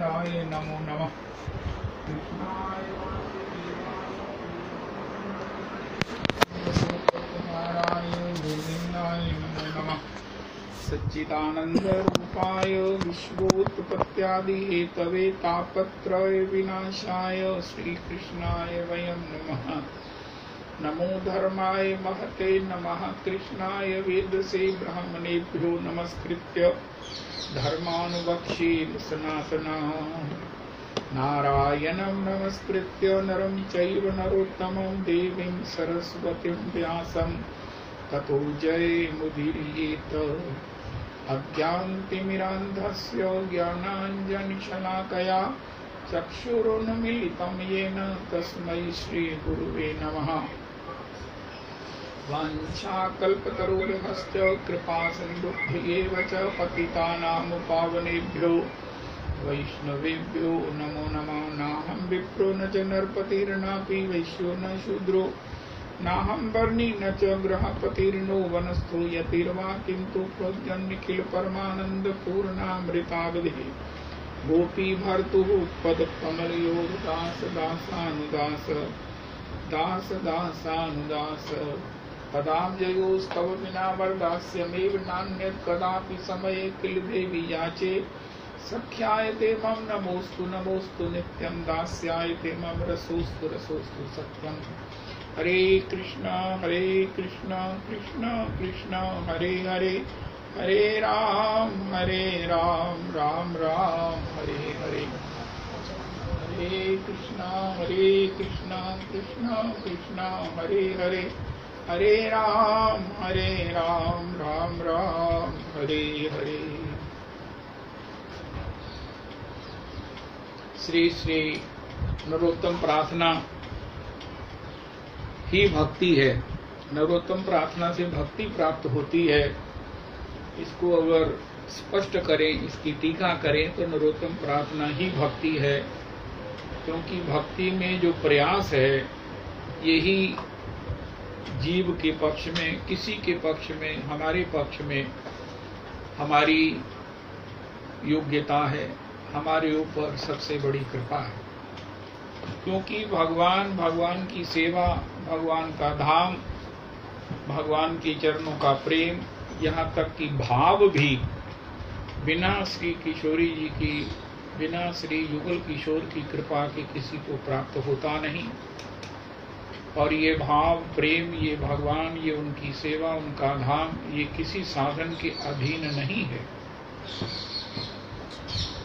कृष्णदेवराय नमो नमः। कृष्णाय वासुदेवाय गोविंदाय नमो नमः। सच्चिदानंद रूपाय विश्वोत्पत्त्यादि हेतवे तापत्रय विनाशाय श्री कृष्णाय वयं नमः। नमो धर्माय महते नमः। कृष्णाय वेदसे ब्राह्मणेभ्यो नमस्कृत्य धर्मानुवक्ष्ये सनातनः। नारायणं नमस्कृत्य नरं चैव नरोत्तमं देवीं सरस्वतीं व्यासं ततो जयमुदीरयेत्। अज्ञानतिमिरान्धस्य ज्ञानाञ्जनशलाकया चक्षुरुन्मीलितं येन तस्मै श्रीगुरुवे नमः। वाञ्छाकल्पतरुभ्यश्च कृपासिन्धुभ्येव च पतितानां पावनेभ्यो वैष्णवेभ्यो नमो नमः। नाहं विप्रो न च नरपतिर्नापि वैश्यो न शूद्रो नाहं वर्णी न च गृहपतिर्नो वनस्थो यतिर्वा किन्तु प्रज्ञन्निखिल परमानन्दपूर्णामृतावधिः गोपी भर्तुः पदकमलयो दास दासानुदास दास दासानुदास। पदाब्जयोस्तव विना वरदास्यमेव नान्यत् कदापि समये किल देवि याचे। सख्यायते मम नमोस्तु नमोस्तु नित्यं दास्यायते मम रसोस्तु रसोस्तु सत्यं। हरे कृष्णा कृष्ण कृष्ण हरे हरे हरे राम राम राम हरे हरे। हरे कृष्णा कृष्ण कृष्ण हरे हरे हरे राम राम राम हरे हरे। श्री श्री नरोत्तम प्रार्थना ही भक्ति है। नरोत्तम प्रार्थना से भक्ति प्राप्त होती है। इसको अगर स्पष्ट करें, इसकी टीका करें तो नरोत्तम प्रार्थना ही भक्ति है, क्योंकि भक्ति में जो प्रयास है यही जीव के पक्ष में, किसी के पक्ष में, हमारे पक्ष में हमारी योग्यता है, हमारे ऊपर सबसे बड़ी कृपा है। क्योंकि भगवान की सेवा, भगवान का धाम, भगवान के चरणों का प्रेम, यहाँ तक कि भाव भी बिना श्री किशोरी जी की, बिना श्री युगल किशोर की कृपा के किसी को प्राप्त होता नहीं। और ये भाव, प्रेम, ये भगवान, ये उनकी सेवा, उनका धाम, ये किसी साधन के अधीन नहीं है।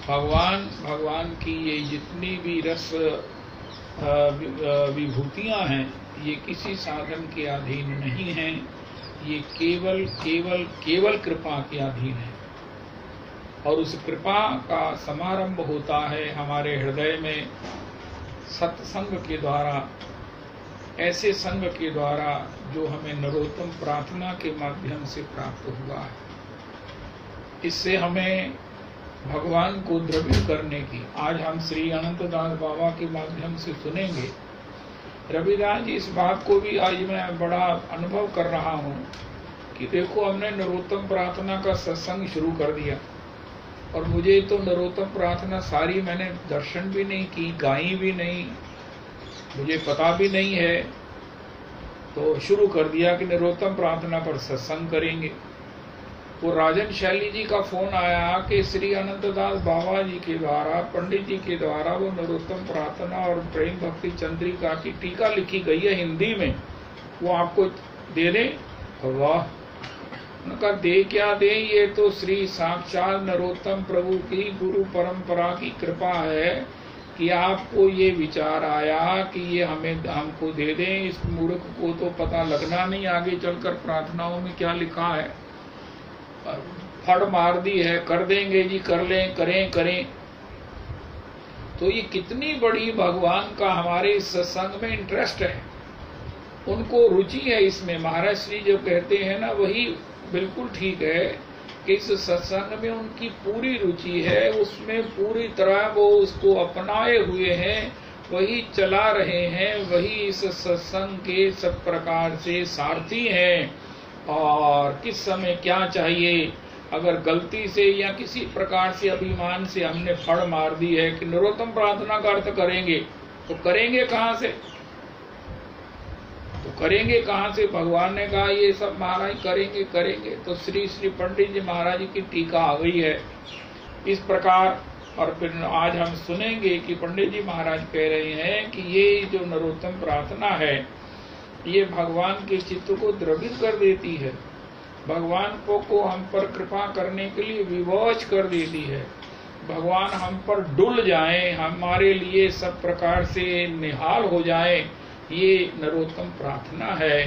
भगवान की ये जितनी भी रस विभूतियां हैं, ये किसी साधन के अधीन नहीं हैं। ये केवल कृपा के अधीन है। और उस कृपा का समारंभ होता है हमारे हृदय में सत्संग के द्वारा, ऐसे संग के द्वारा जो हमें नरोत्तम प्रार्थना के माध्यम से प्राप्त हुआ है। इससे हमें भगवान को द्रव्य करने की, आज हम श्री अनंतदास बाबा के माध्यम से सुनेंगे। रविदास जी, इस बात को भी आज मैं बड़ा अनुभव कर रहा हूँ कि देखो, हमने नरोत्तम प्रार्थना का सत्संग शुरू कर दिया और मुझे तो नरोत्तम प्रार्थना सारी मैंने दर्शन भी नहीं की, गाई भी नहीं, मुझे पता भी नहीं है। तो शुरू कर दिया कि नरोत्तम प्रार्थना पर सत्संग करेंगे। वो राजन शैली जी का फोन आया कि श्री अनंतदास बाबा जी के द्वारा, पंडित जी के द्वारा वो नरोत्तम प्रार्थना और प्रेम भक्ति चंद्रिका की टीका लिखी गई है हिंदी में, वो आपको दे दें। वाह! उनका दे क्या दे, ये तो श्री साक्षात नरोत्तम प्रभु की गुरु परंपरा की कृपा है कि आपको ये विचार आया कि ये हमको दे दें। इस मूर्ख को तो पता लगना नहीं आगे चलकर प्रार्थनाओं में क्या लिखा है। फड़ मार दी है, कर देंगे जी, कर लें, करें। तो ये कितनी बड़ी भगवान का हमारे इस सत्संग में इंटरेस्ट है, उनको रुचि है इसमें। महाराज श्री जो कहते हैं ना, वही बिल्कुल ठीक है कि इस सत्संग में उनकी पूरी रुचि है, उसमें पूरी तरह वो उसको अपनाए हुए हैं, वही चला रहे हैं, वही इस सत्संग के सब प्रकार से सारथी हैं। और किस समय क्या चाहिए, अगर गलती से या किसी प्रकार से अभिमान से हमने फड़ मार दी है कि नरोत्तम प्रार्थना का अर्थ करेंगे, तो करेंगे कहाँ से? तो करेंगे कहाँ से? भगवान ने कहा ये सब महाराज करेंगे। तो श्री श्री पंडित जी महाराज की टीका आ गई है इस प्रकार। और फिर आज हम सुनेंगे कि पंडित जी महाराज कह रहे हैं कि ये जो नरोत्तम प्रार्थना है ये भगवान के चित्त को द्रवित कर देती है, भगवान को हम पर कृपा करने के लिए विवश कर देती है, भगवान हम पर डुल जाए, हमारे लिए सब प्रकार से निहाल हो जाए, ये नरोत्तम प्रार्थना है।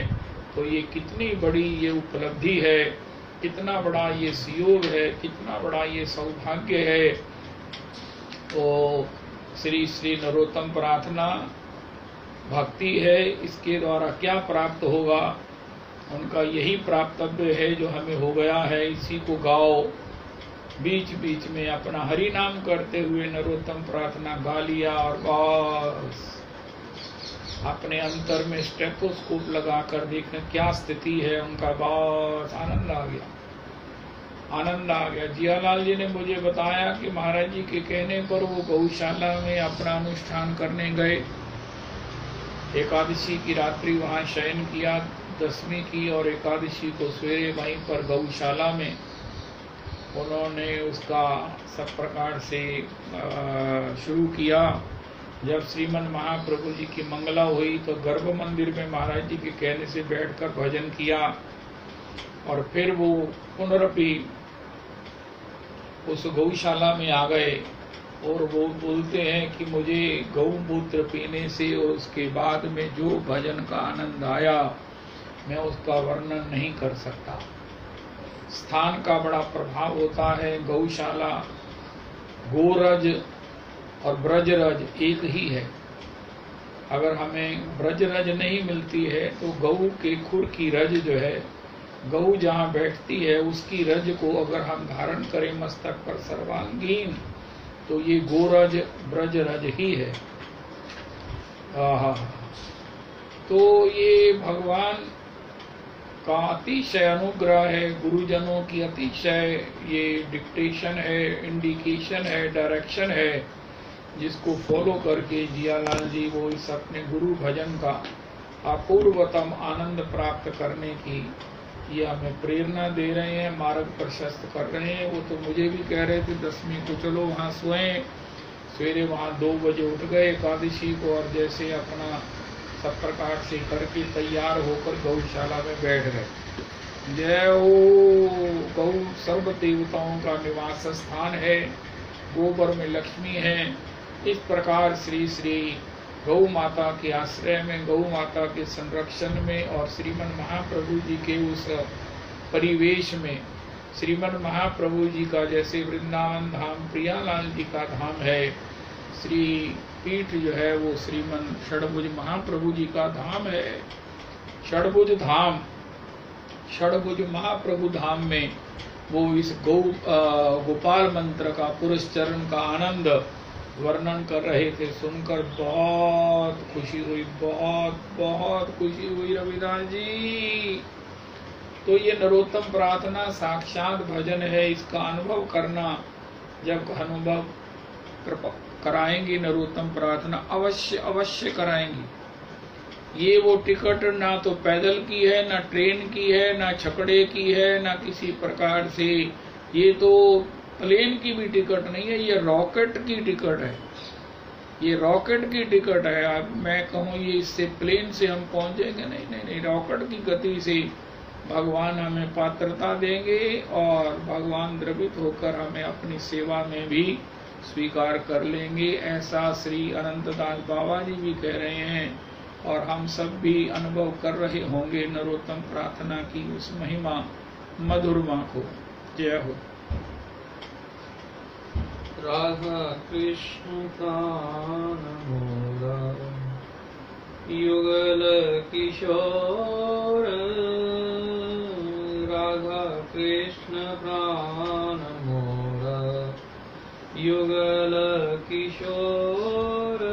तो ये कितनी बड़ी ये उपलब्धि है, कितना बड़ा ये सुयोग है, कितना बड़ा ये सौभाग्य है। तो श्री श्री नरोत्तम प्रार्थना भक्ति है, इसके द्वारा क्या प्राप्त होगा? उनका यही प्राप्तव्य है जो हमें हो गया है, इसी को गाओ। बीच बीच में अपना हरि नाम करते हुए नरोत्तम प्रार्थना गा लिया और बस अपने अंतर में स्टेथोस्कोप लगा कर देखें क्या स्थिति है उनका, बस आनंद आ गया, आनंद आ गया। जियालाल जी ने मुझे बताया कि महाराज जी के कहने पर वो गौशाला में अपना अनुष्ठान करने गए, एकादशी की रात्रि वहां शयन किया, दसवीं की और एकादशी को सवेरे वहीं पर गौशाला में उन्होंने उसका सब प्रकार से शुरू किया। जब श्रीमन महाप्रभु जी की मंगला हुई तो गर्भ मंदिर में महाराज जी के कहने से बैठकर भजन किया और फिर वो पुनरपि उस गौशाला में आ गए और वो बोलते हैं कि मुझे गौमूत्र पीने से और उसके बाद में जो भजन का आनंद आया मैं उसका वर्णन नहीं कर सकता। स्थान का बड़ा प्रभाव होता है। गौशाला, गोरज और ब्रजरज एक ही है। अगर हमें ब्रजरज नहीं मिलती है तो गऊ के खुर की रज जो है, गऊ जहाँ बैठती है उसकी रज को अगर हम धारण करें मस्तक पर सर्वांगीण तो ये गोरज ब्रजरज ही है। तो ये भगवान का अतिशय अनुग्रह है, गुरुजनों की अतिशय ये डिक्टेशन है, इंडिकेशन है, डायरेक्शन है, जिसको फॉलो करके जियालाल जी वो इस अपने गुरु भजन का अपूर्वतम आनंद प्राप्त करने की ये हमें प्रेरणा दे रहे हैं, मार्ग प्रशस्त कर रहे हैं। वो तो मुझे भी कह रहे थे दसवीं को चलो वहाँ सोएं, सवेरे वहाँ 2 बजे उठ गए एकादशी को और जैसे अपना सब प्रकार से करके तैयार होकर गौशाला में बैठ गए। जय हो। गौ सर्व देवताओं का निवास स्थान है, गोबर में लक्ष्मी है। इस प्रकार श्री श्री गौ माता के आश्रय में, गौ माता के संरक्षण में और श्रीमन महाप्रभु जी के उस परिवेश में, श्रीमन महाप्रभु जी का जैसे वृंदावन धाम प्रियालाल जी का धाम है, श्री पीठ जो है वो श्रीमन षडभुज महाप्रभु जी का धाम है। षडभुज धाम, षडभुज महाप्रभु धाम में वो इस गोपाल मंत्र का पुरुष चरण का आनंद वर्णन कर रहे थे। सुनकर बहुत खुशी हुई, बहुत बहुत खुशी हुई रविदास जी। तो ये नरोत्तम प्रार्थना साक्षात भजन है, इसका अनुभव करना। जब अनुभव कराएंगे नरोत्तम प्रार्थना, अवश्य अवश्य कराएंगे। ये वो टिकट ना तो पैदल की है, ना ट्रेन की है, ना छकड़े की है, ना किसी प्रकार से, ये तो प्लेन की भी टिकट नहीं है, ये रॉकेट की टिकट है, ये रॉकेट की टिकट है। अब मैं कहूँ ये इससे प्लेन से हम पहुंचेंगे, नहीं नहीं नहीं, रॉकेट की गति से भगवान हमें पात्रता देंगे और भगवान द्रवित होकर हमें अपनी सेवा में भी स्वीकार कर लेंगे। ऐसा श्री अनंतदास बाबा जी भी कह रहे हैं और हम सब भी अनुभव कर रहे होंगे नरोत्तम प्रार्थना की उस महिमा मधुरमा को। जय हो। राधा कृष्ण प्राण मोरा युगल किशोर, राधा कृष्ण प्राण मोरा युगल किशोर,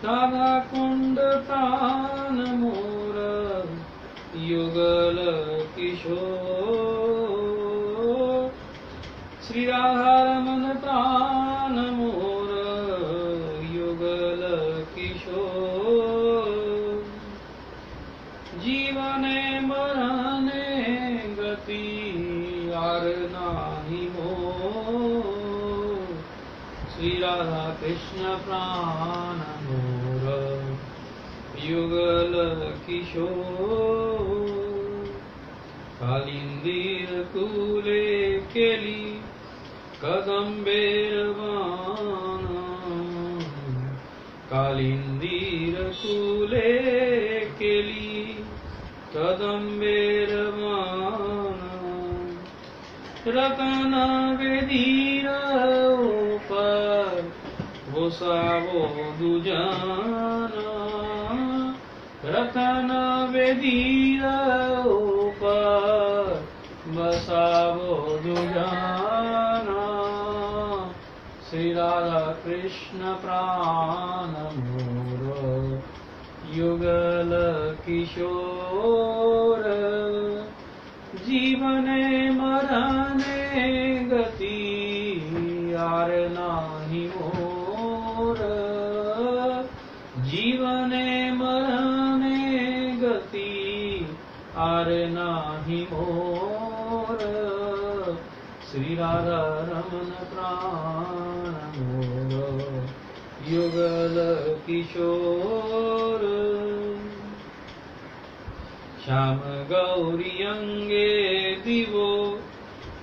राधा कुंड प्राण मोरा युगल किशोर, श्री राधा कृष्ण प्राण मोर युगल किशोर कालिंदीर कूले केली कदम्बेर बाना कालिंदीर कूले केली कदम्बेर बाना रतन वेदीर ऊपर वसावो दुजाना रतन वेदीर ऊपर बसावो दुजाना श्री राधा कृष्ण प्राण मोर युगल किशोर जीवने मरने गति यार नाही मोर जीवने मरने गति आर नाही मोर श्री राधा रमन प्राण मोर युगल किशोर श्याम गौरी अंगे दिवो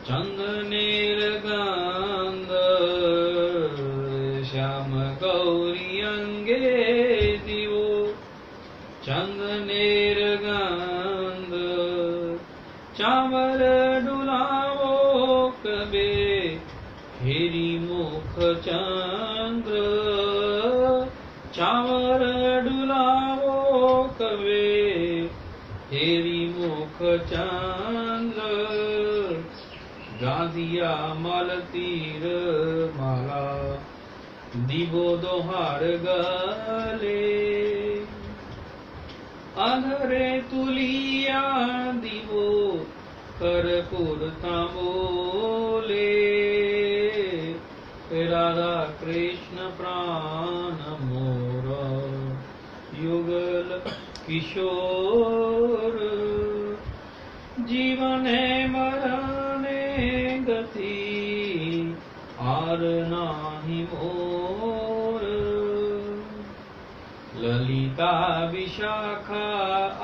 चंदनेर गंध श्याम गौरी अंगे दिवो चंदनेर गंध चावल डुलावो कबे हेरी मुख चंद्र चावल डुलावो कबे हेरी मुख चंद्र गांधिया मालतीर माला दिवो दोहार गले अधरे तुलिया दिवो कर्पूर तांबोले राधा कृष्ण प्राण मोर युगल किशोर जीवने मरने गति आर नाही मोर ललिता विशाखा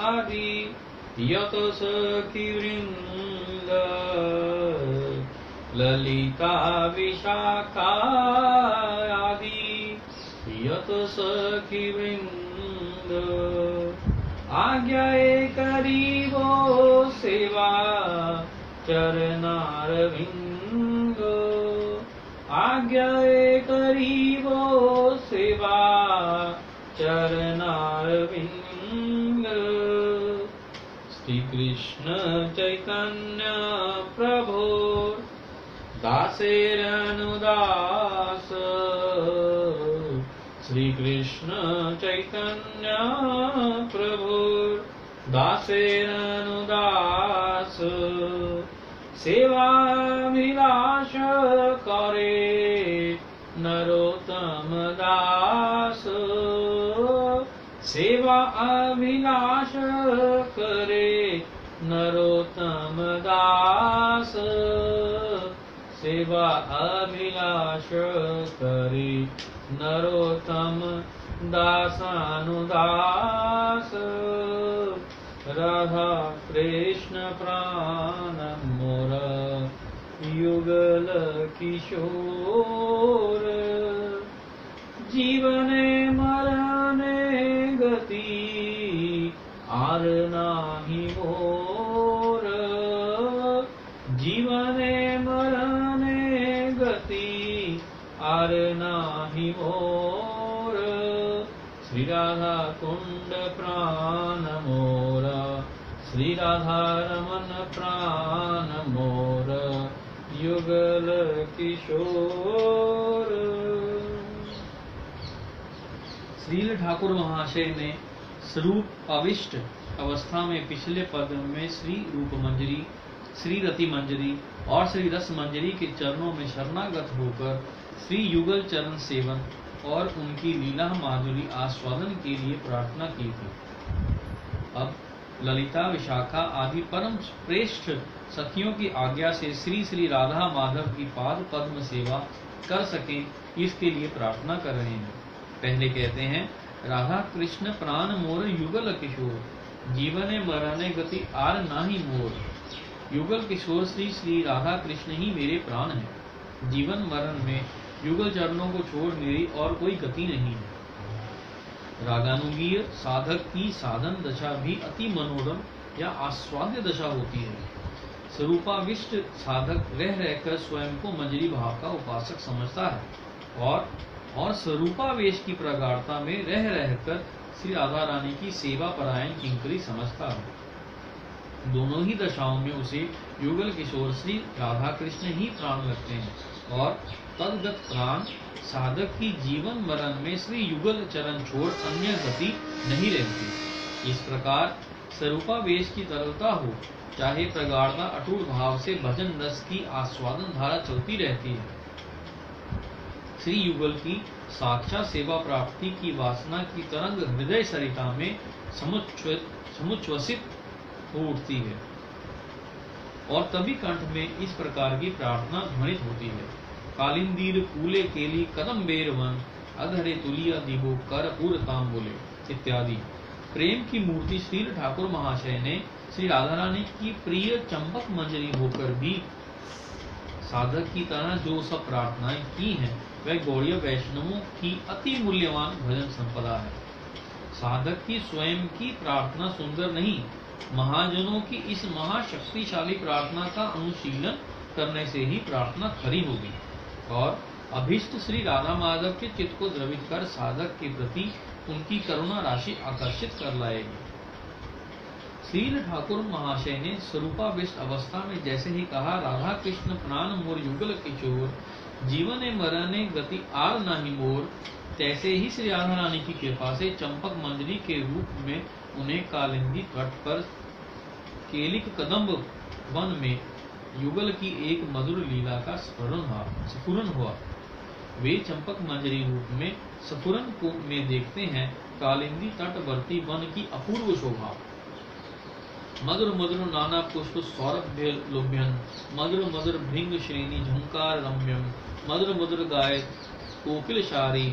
आदि यत सखी वृंद ललिता विशाखा आदि यत सखी वृंद आज्ञाए करीबो सेवा चरनार विंद आज्ञाए करीबो सेवा चरनार विंद श्री कृष्ण चैतन्य प्रभो दासेरनुदास श्री कृष्ण चैतन्य प्रभु दासेरनुदास सेवा विलास करे नरोत्तम दास सेवा अभिलाष करे नरोत्तम दास सेवा अभिलाष करे नरोत्तम दासानुदास राधा कृष्ण प्राण मोर युगल किशोर जीवने मरने गति आर नाही मोर जीवने मरने गति आर नाही मोर श्री राधा कुंड प्राण मोरा श्री राधा रमन प्राण मोर युगल किशोर। श्रील ठाकुर महाशय ने स्वरूप अविष्ट अवस्था में पिछले पद में श्री रूप मंजरी, श्री रति मंजरी और श्री रस मंजरी के चरणों में शरणागत होकर श्री युगल चरण सेवन और उनकी लीला माधुरी आस्वादन के लिए प्रार्थना की थी। अब ललिता, विशाखा आदि परम श्रेष्ठ सखियों की आज्ञा से श्री श्री राधा माधव की पाद पद्म सेवा कर सके, इसके लिए प्रार्थना कर रहे हैं। पहले कहते हैं, राधा कृष्ण प्राण मोर युगल किशोर, जीवने मरने गति आर नाही मोर। युगल किशोर श्री श्री राधा कृष्ण ही मेरे प्राण हैं। जीवन मरण में युगल चरणों को छोड़ मेरी और कोई गति नहीं है। रागानुगीय साधक की साधन दशा भी अति मनोरम या आस्वाद्य दशा होती है। स्वरूपाविष्ट साधक रह रहकर स्वयं को मंजरी भाव का उपासक समझता है और स्वरूपावेश की प्रगाढ़ता में रह रहकर श्री राधा रानी की सेवा परायण किंकरी समझता है। दोनों ही दशाओं में उसे युगल किशोर श्री राधा कृष्ण ही प्राण लगते हैं और तदगत प्राण साधक की जीवन मरण में श्री युगल चरण छोड़ अन्य गति नहीं रहती। इस प्रकार स्वरूपावेश की तरलता हो, चाहे प्रगाढ़ता अटूट भाव से भजन रस की आस्वादन धारा चलती रहती है। श्री युगल की साक्षात सेवा प्राप्ति की वासना की तरंग हृदय सरिता में समुच्छ्वसित हो उठती है और तभी कंठ में इस प्रकार की प्रार्थना ध्वनित होती है। कालिंदीर कूले केली कदम बेर वन, अधरे तुलिया दिबो कर पूर तांबुले इत्यादि। प्रेम की मूर्ति श्री ठाकुर महाशय ने श्री राधा रानी की प्रिय चंपक मंजरी होकर भी साधक की तरह जो सब प्रार्थनाएं की हैं, वह गौड़ीय वैष्णवों की अति मूल्यवान भजन संपदा है। साधक की स्वयं की प्रार्थना सुंदर नहीं, महाजनों की इस महाशक्तिशाली प्रार्थना का अनुशीलन करने से ही प्रार्थना खरी होगी और अभीष्ट श्री राधा माधव के चित्त को द्रवित कर साधक के प्रति उनकी करुणा राशि आकर्षित कर लाएगी। श्रील ठाकुर महाशय ने स्वरूपाविष्ट अवस्था में जैसे ही कहा, राधा कृष्ण प्राण मोर युगल किशोर, जीवने मरने गति आर नाही मोर, तैसे ही श्री राधा रानी की कृपा से चंपक मंजरी के रूप में उन्हें कालिंदी तट पर केलिक कदम्ब वन में युगल की एक मधुर लीला का स्फुरन हुआ। वे चंपक मंजरी रूप में स्फुरन को में देखते हैं कालिंदी तटवर्ती वन की अपूर्व शोभा। मधुर मधुर नाना पुष्प सौरभ्य लोभ्यन, मधुर मधुर भृंग श्रेणी झंकार रम्यम, मधुर मधुर गाय कोकिल शारी,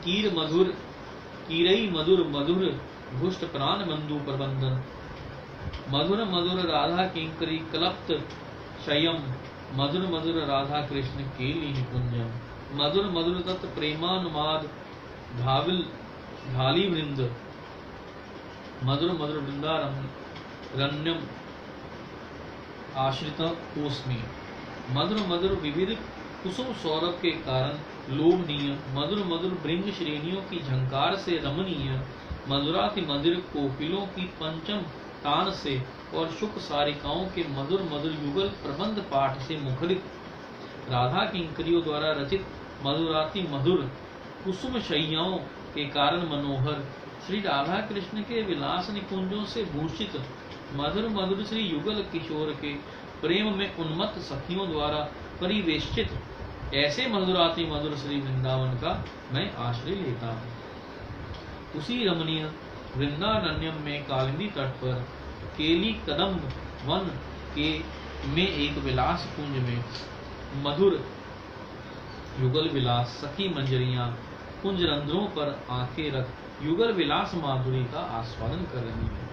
कीरई मधुर मधुर घुष्ट प्राण बंधु प्रबंधन, मधुर मधुर राधा किंकरी कलप्त शयम, मधुर मधुर राधा कृष्ण केली निकुंजम, मधुर मधुर तत् प्रेमानुमाद ढाली वृंद, मधुर मधुर वृंदारण्यम आश्रित कोस्मी, मधुर मधुर विविध कुसुम सौरभ के कारण लोभनीय, मधुर मधुर भृंग श्रेणियों की झंकार से रमणीय, मधुराति मधुर कोकिलों की पंचम तान से और शुक सारिकाओं के मधुर मधुर युगल प्रबंध पाठ से मुखरित, राधा किंकरियों द्वारा रचित मधुराति मधुर कुसुम शैयाओं के कारण मनोहर, श्री राधा कृष्ण के विलास निकुंजों से भूषित मधुर मधुर श्री युगल किशोर के प्रेम में उन्मत्त सखियों द्वारा परिवेष्टित ऐसे मधुराति मधुर श्री वृंदावन का मैं आश्रय लेता हूँ। उसी रमणीय वृंदारण्यम में कालिंदी तट पर केली कदम्ब वन के में एक विलास कुंज में मधुर युगल विलास सखी मंजरियां कुंज रंध्रों पर आंखें रख युगल विलास माधुरी का आस्वादन कर रही है।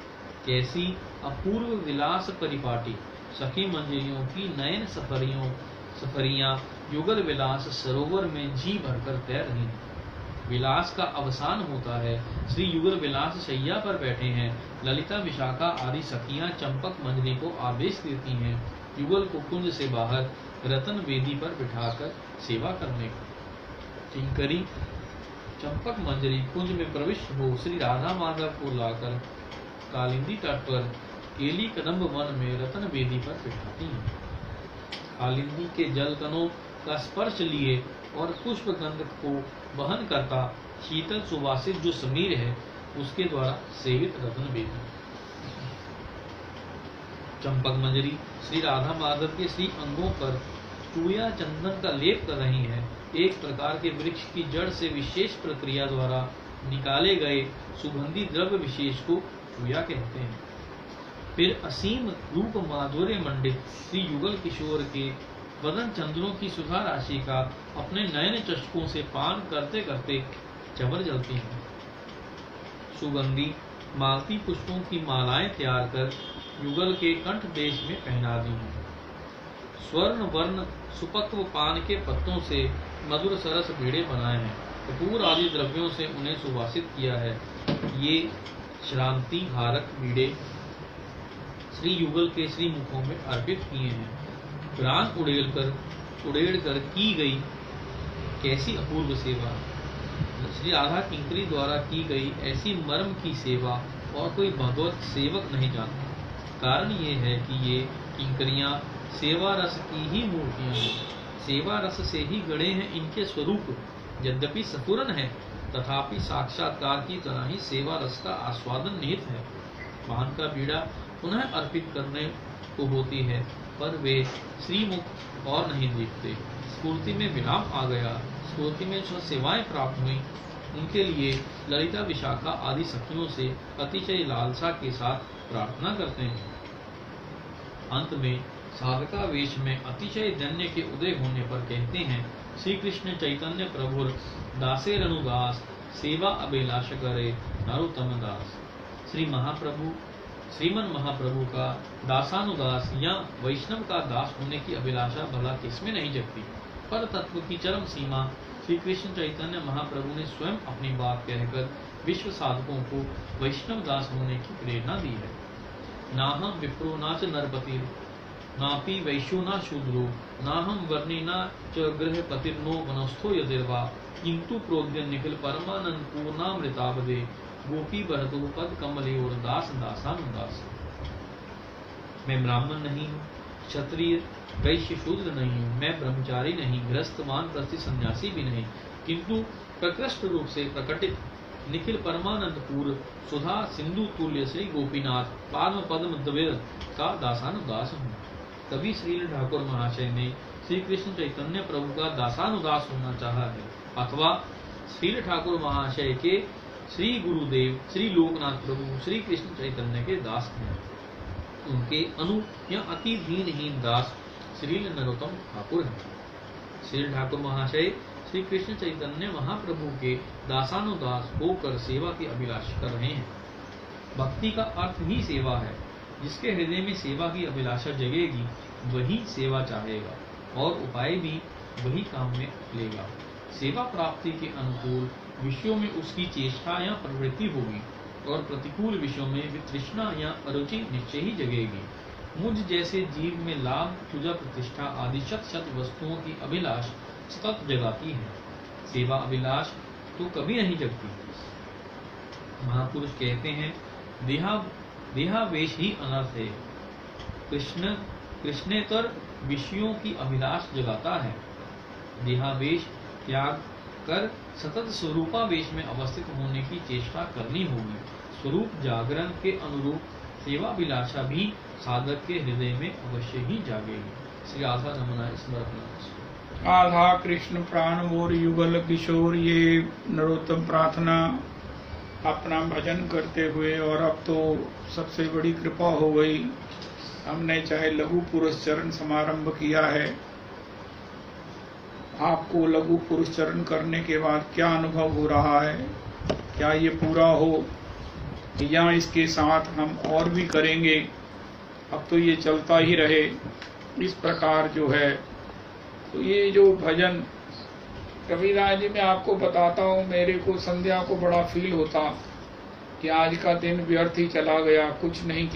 कैसी अपूर्व विलास परिपाटी सखी मंजरियों की नयन सफरियां युगल विलास सरोवर में जी भरकर तैर रही हैं। विलास का अवसान होता है, श्री युगल विलास शैया पर बैठे हैं। ललिता विशाखा आदि सखियां चंपक मंजरी को आदेश देती हैं युगल को कुंज से बाहर रतन वेदी पर बिठाकर सेवा करने का। किंकरी चंपक मंजरी कुंज में प्रविष्ट हो श्री राधा माधव को लाकर कालिंदी तट पर केली कदम्ब वन में रतन वेदी पर बिठाती हैं। कालिंदी के जलकणों का स्पर्श लिए और पुष्प गंध को वहन करता शीतल सुवासित जो समीर है, उसके द्वारा सेवित रतन वेदी। चंपक मंजरी श्री राधा माधव के श्री अंगों पर चूया चंदन का लेप कर रही है। एक प्रकार के वृक्ष की जड़ से विशेष प्रक्रिया द्वारा निकाले गए सुगंधी द्रव्य विशेष को चूया कहते हैं। फिर असीम रूप माधुर्य मंडित श्री युगल किशोर के वदन चंद्रों की सुधा राशि का अपने नयन चषकों से पान करते करते चबर जलती हैं। सुगंधी मालती पुष्पों की मालाएं तैयार कर युगल के कंठ देश में पहना दी हैं। स्वर्ण वर्ण सुपक्व पान के पत्तों से मधुर सरस बीड़े बनाए हैं। कपूर आदि द्रव्यों से उन्हें सुवासित किया है। ये श्रांति हारक बीड़े श्री युगल के श्री मुखों में अर्पित किए हैं। प्राण उड़ेड़ कर की गई कैसी अपूर्व सेवा। श्री राधा किंकरी द्वारा की गई ऐसी मर्म की सेवा और कोई भगवत सेवक नहीं जानता। कारण ये है कि ये किंकरियां सेवा रस की ही मूर्तियां हैं। सेवा रस से ही गढ़े हैं इनके स्वरूप। यद्यपि सपुरन है तथापि साक्षात्कार की तरह ही सेवा रस का आस्वादन निहित है। पान का बीड़ा पुनः अर्पित करने को होती है, पर वे श्रीमुख और नहीं देखते। स्फूर्ति में विराम आ गया। स्फूर्ति में जो सेवाएं प्राप्त हुई उनके लिए ललिता विशाखा आदि सखियों से अतिशय लालसा के साथ प्रार्थना करते हैं। अंत में साधका वेश में अतिशय धन्य के उदय होने पर कहते हैं, श्री कृष्ण चैतन्य प्रभुर दासे रनुदास सेवा अभिलाष करे नरोत्तम दास। श्रीमन महाप्रभु का दासानुदास या वैष्णव का दास होने की अभिलाषा भला किसमें नहीं जगती। पर तत्व की चरम सीमा श्री कृष्ण चैतन्य महाप्रभु ने स्वयं अपनी बात कहकर विश्व साधकों को वैष्णव दास होने की प्रेरणा दी है। ना हम विप्रो ना च नरपति नापि वैश्यो न शूद्रो नाहम वर्णी न च गृहपतिर्नो वनस्थो यदिर्वा किंतु प्रोद्य निखिल परमानंद पूर्णामृतावदे गोपी बरतु पद कमले और दास दासानुदास। मैं ब्राह्मण नहीं हूँ, क्षत्रिय वैश्य शूद्र नहीं हूँ, मैं ब्रह्मचारी नहीं, गृहस्थ वानप्रस्थी सन्यासी भी नहीं, किंतु प्रकृष्ट रूप से प्रकटित निखिल परमानंद पूर्व सुधा सिंधु तुल्य श्री गोपीनाथ पाद्म पद्म द्विर का दासानुदास हूँ। तभी श्री ठाकुर महाशय ने श्री कृष्ण चैतन्य प्रभु का दासानुदास होना चाहा है, अथवा श्री ठाकुर महाशय के श्री गुरुदेव श्री लोकनाथ प्रभु श्री कृष्ण चैतन्य के दास हैं। उनके अनु या अति दीनहीन दास श्री नरोत्तम ठाकुर हैं। श्री ठाकुर महाशय श्री कृष्ण चैतन्य महाप्रभु के दासानुदास होकर सेवा की अभिलाष कर रहे हैं। भक्ति का अर्थ ही सेवा है। जिसके हृदय में सेवा की अभिलाषा जगेगी वही सेवा चाहेगा और उपाय भी वही काम में लेगा। सेवा प्राप्ति के अनुकूल विषयों में उसकी चेष्टा या प्रवृत्ति होगी और प्रतिकूल विषयों में वितृष्णा या अरुचि निश्चय ही जगेगी। मुझ जैसे जीव में लाभ पूजा प्रतिष्ठा आदि शत वस्तुओं की अभिलाष सतत जगाती है। सेवा अभिलाष तो कभी नहीं जगती। महापुरुष कहते हैं, देहावेश ही अनर्थ है। कृष्णेतर विषयों की अभिलाष जगाता है। देहावेश त्याग कर सतत स्वरूपावेश में अवस्थित होने की चेष्टा करनी होगी। स्वरूप जागरण के अनुरूप सेवाभिलाषा भी साधक के हृदय में अवश्य ही जागेगी। श्री राधा रमना स्मरण। राधा कृष्ण प्राण मोर युगल किशोर, ये नरोत्तम प्रार्थना अपना भजन करते हुए, और अब तो सबसे बड़ी कृपा हो गई, हमने चाहे लघु पुरुष चरण समारंभ किया है। आपको लघु पुरुष चरण करने के बाद क्या अनुभव हो रहा है? क्या ये पूरा हो या इसके साथ हम और भी करेंगे? अब तो ये चलता ही रहे इस प्रकार जो है। तो ये जो भजन कबीरदास जी, मैं आपको बताता हूँ, मेरे को संध्या को बड़ा फील होता कि आज का दिन व्यर्थ ही चला गया, कुछ नहीं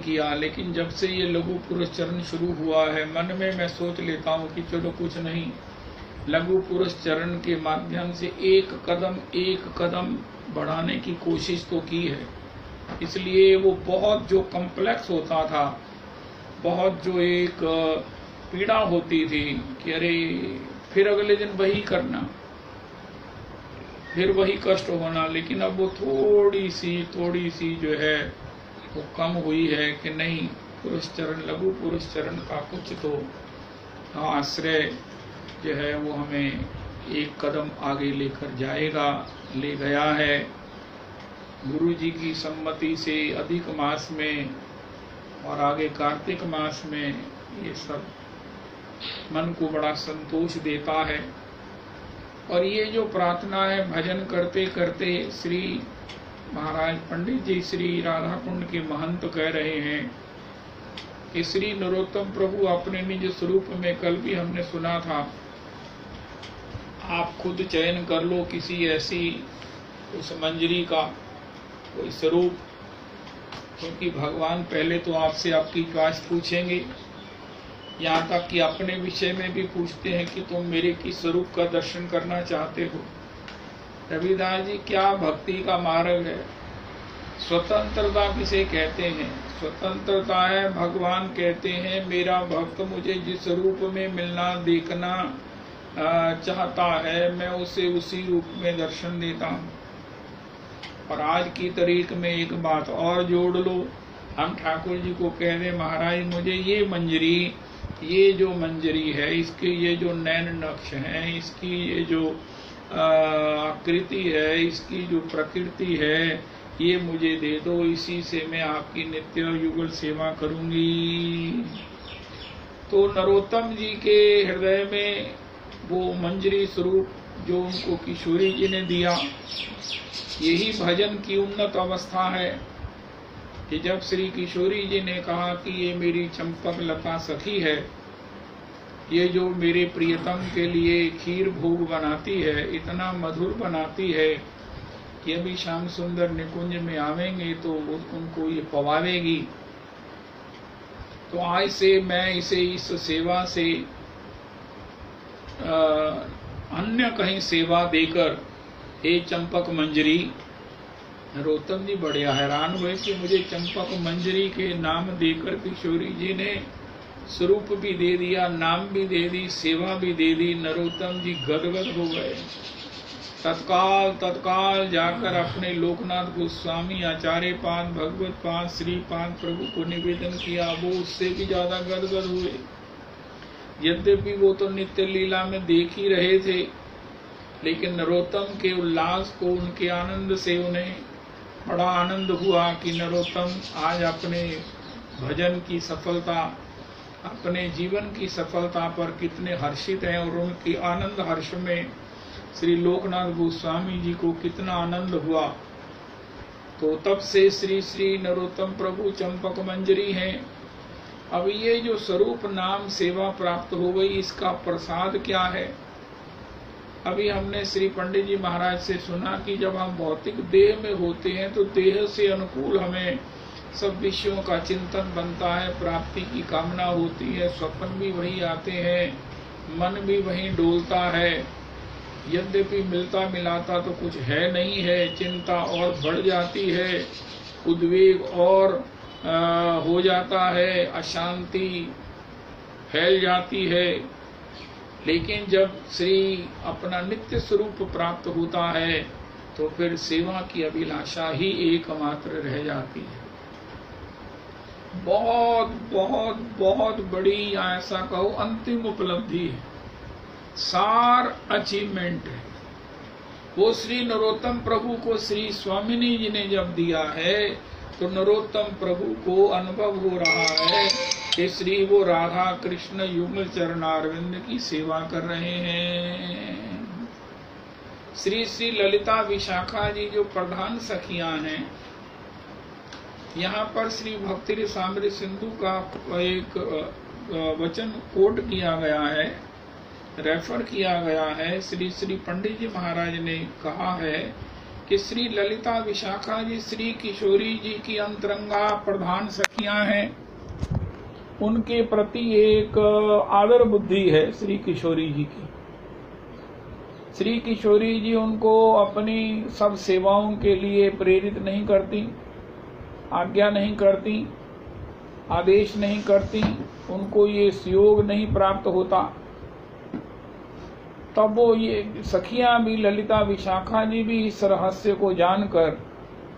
किया। लेकिन जब से ये लघु पुरुष चरण शुरू हुआ है, मन में मैं सोच लेता हूँ कि चलो कुछ नहीं, लघु पुरुष चरण के माध्यम से एक कदम बढ़ाने की कोशिश तो की है। इसलिए वो बहुत जो कॉम्प्लेक्स होता था, बहुत जो एक पीड़ा होती थी कि अरे फिर अगले दिन वही करना, फिर वही कष्ट होना, लेकिन अब वो थोड़ी सी जो है वो कम हुई है कि नहीं, पुरुष चरण लघु पुरुष चरण का कुछ तो आश्रय जो है वो हमें एक कदम आगे ले गया है। गुरु जी की सम्मति से अधिक मास में और आगे कार्तिक मास में ये सब मन को बड़ा संतोष देता है। और ये जो प्रार्थना है, भजन करते करते श्री महाराज पंडित जी श्री राधा कुंड के महंत कह रहे हैं कि श्री नरोत्तम प्रभु अपने निज स्वरूप में, कल भी हमने सुना था, आप खुद चयन कर लो किसी ऐसी उस मंजरी का कोई स्वरूप, क्योंकि भगवान पहले तो आपसे आपकी च्वाइस पूछेंगे, यहाँ तक कि अपने विषय में भी पूछते हैं कि तुम मेरे किस स्वरूप का दर्शन करना चाहते हो। रविदास जी, क्या भक्ति का मार्ग है। स्वतंत्रता किसे कहते हैं? स्वतंत्रता है, भगवान कहते हैं मेरा भक्त मुझे जिस रूप में मिलना देखना चाहता है, मैं उसे उसी रूप में दर्शन देता हूँ। और आज की तारीख में एक बात और जोड़ लो, हम ठाकुर जी को कह दें महाराज मुझे ये मंजरी, ये जो मंजरी है, इसके ये जो नैन नक्श हैं, इसकी ये जो आकृति है, इसकी जो प्रकृति है, ये मुझे दे दो, इसी से मैं आपकी नित्य युगल सेवा करूंगी। तो नरोत्तम जी के हृदय में वो मंजरी स्वरूप जो उनको किशोरी जी ने दिया, यही भजन की उन्नत अवस्था है कि जब श्री किशोरी जी ने कहा कि ये मेरी चंपक लता सखी है, ये जो मेरे प्रियतम के लिए खीर भोग बनाती है, इतना मधुर बनाती है कि अभी श्याम सुंदर निकुंज में आवेंगे तो उनको ये पवावेगी, तो आज से मैं इसे इस सेवा से अन्य कहीं सेवा देकर, हे चंपक मंजरी। नरोत्तम जी बड़े हैरान हुए कि मुझे चंपक मंजरी के नाम देकर किशोरी जी ने स्वरूप भी दे दिया, नाम भी दे दी, सेवा भी दे दी। नरोत्तम जी गदगद हो गए। तत्काल जाकर अपने लोकनाथ गोस्वामी आचार्य पाद, भगवत पाद, श्री पाद प्रभु को निवेदन किया। वो उससे भी ज्यादा गदगद हुए। यद्यपि वो तो नित्य लीला में देख ही रहे थे, लेकिन नरोत्तम के उल्लास को, उनके आनंद से उन्हें बड़ा आनंद हुआ कि नरोत्तम आज अपने भजन की सफलता, अपने जीवन की सफलता पर कितने हर्षित हैं, और उनकी आनंद हर्ष में श्री लोकनाथ गोस्वामी जी को कितना आनंद हुआ। तो तब से श्री श्री नरोत्तम प्रभु चंपक मंजरी हैं। अब ये जो स्वरूप नाम सेवा प्राप्त हो गई, इसका प्रसाद क्या है? अभी हमने श्री पंडित जी महाराज से सुना कि जब हम भौतिक देह में होते हैं तो देह से अनुकूल हमें सब विषयों का चिंतन बनता है, प्राप्ति की कामना होती है, स्वप्न भी वही आते हैं, मन भी वही डोलता है। यद्यपि मिलता मिलाता तो कुछ है नहीं है, चिंता और बढ़ जाती है, उद्वेग और हो जाता है, अशांति फैल जाती है। लेकिन जब श्री अपना नित्य स्वरूप प्राप्त होता है तो फिर सेवा की अभिलाषा ही एकमात्र रह जाती है। बहुत बहुत बहुत बड़ी, ऐसा कहो अंतिम उपलब्धि है, सार अचीवमेंट है। वो श्री नरोत्तम प्रभु को श्री स्वामिनी जी ने जब दिया है तो नरोत्तम प्रभु को अनुभव हो रहा है कि श्री वो राधा कृष्ण युगल चरणारविंद की सेवा कर रहे हैं। श्री श्री ललिता विशाखा जी जो प्रधान सखियां हैं, यहाँ पर श्री भक्ति रसामृत सिंधु का एक वचन कोट किया गया है, रेफर किया गया है। श्री श्री पंडित जी महाराज ने कहा है कि श्री ललिता विशाखा जी श्री किशोरी जी की अंतरंगा प्रधान सखियां हैं। उनके प्रति एक आदर बुद्धि है श्री किशोरी जी की। श्री किशोरी जी उनको अपनी सब सेवाओं के लिए प्रेरित नहीं करती, आज्ञा नहीं करती, आदेश नहीं करती, उनको ये सुयोग नहीं प्राप्त होता। तब वो ये सखियां भी, ललिता विशाखा जी भी इस रहस्य को जानकर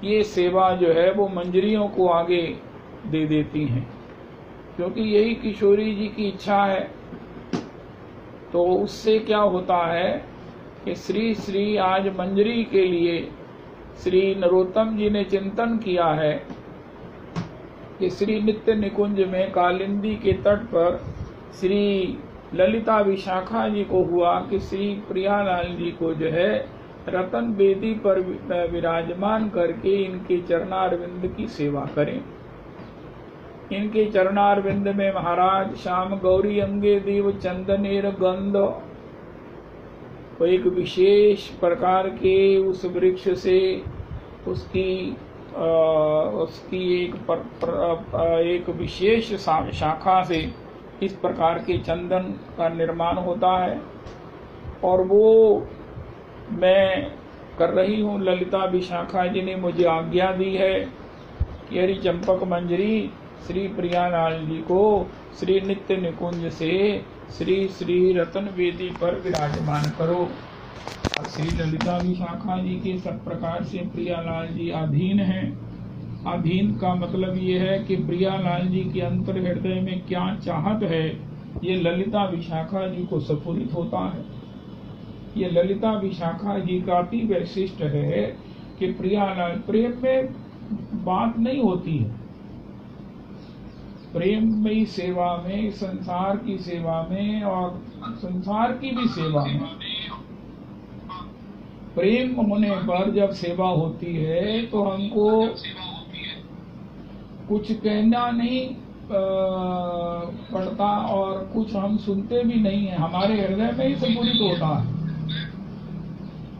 ये सेवा जो है वो मंजरियों को आगे दे देती हैं, क्योंकि यही किशोरी जी की इच्छा है। तो उससे क्या होता है कि श्री श्री आज मंजरी के लिए श्री नरोत्तम जी ने चिंतन किया है कि श्री नित्य निकुंज में कालिंदी के तट पर श्री ललिता विशाखा जी को हुआ कि श्री प्रियालाल जी को जो है रतन बेदी पर विराजमान करके इनके चरणारविंद की सेवा करें। इनके चरणारविंद में महाराज श्याम गौरी अंगे देव चंदनेर गंध, वो एक विशेष प्रकार के उस वृक्ष से उसकी एक विशेष शाखा से इस प्रकार के चंदन का निर्माण होता है। और वो मैं कर रही हूँ। ललिता विशाखा जी ने मुझे आज्ञा दी है कि हरि चंपक मंजरी श्री प्रियालाल जी को श्री नित्य निकुंज से श्री श्री रतन वेदी पर विराजमान करो। और श्री ललिता विशाखा जी के सब प्रकार से प्रियालाल जी अधीन हैं। अधीन का मतलब ये है कि प्रियालाल जी के अंतर हृदय में क्या चाहत है, ये ललिता विशाखा जी को स्फुरित होता है। ये ललिता विशाखा जी का अति वैशिष्ट है कि प्रियालाल, प्रेम में बात नहीं होती है, प्रेम में सेवा में, संसार की सेवा में और संसार की भी सेवा में प्रेम होने पर जब सेवा होती है तो हमको कुछ कहना नहीं पड़ता और कुछ हम सुनते भी नहीं है, हमारे हृदय में ही स्फुरित होता है।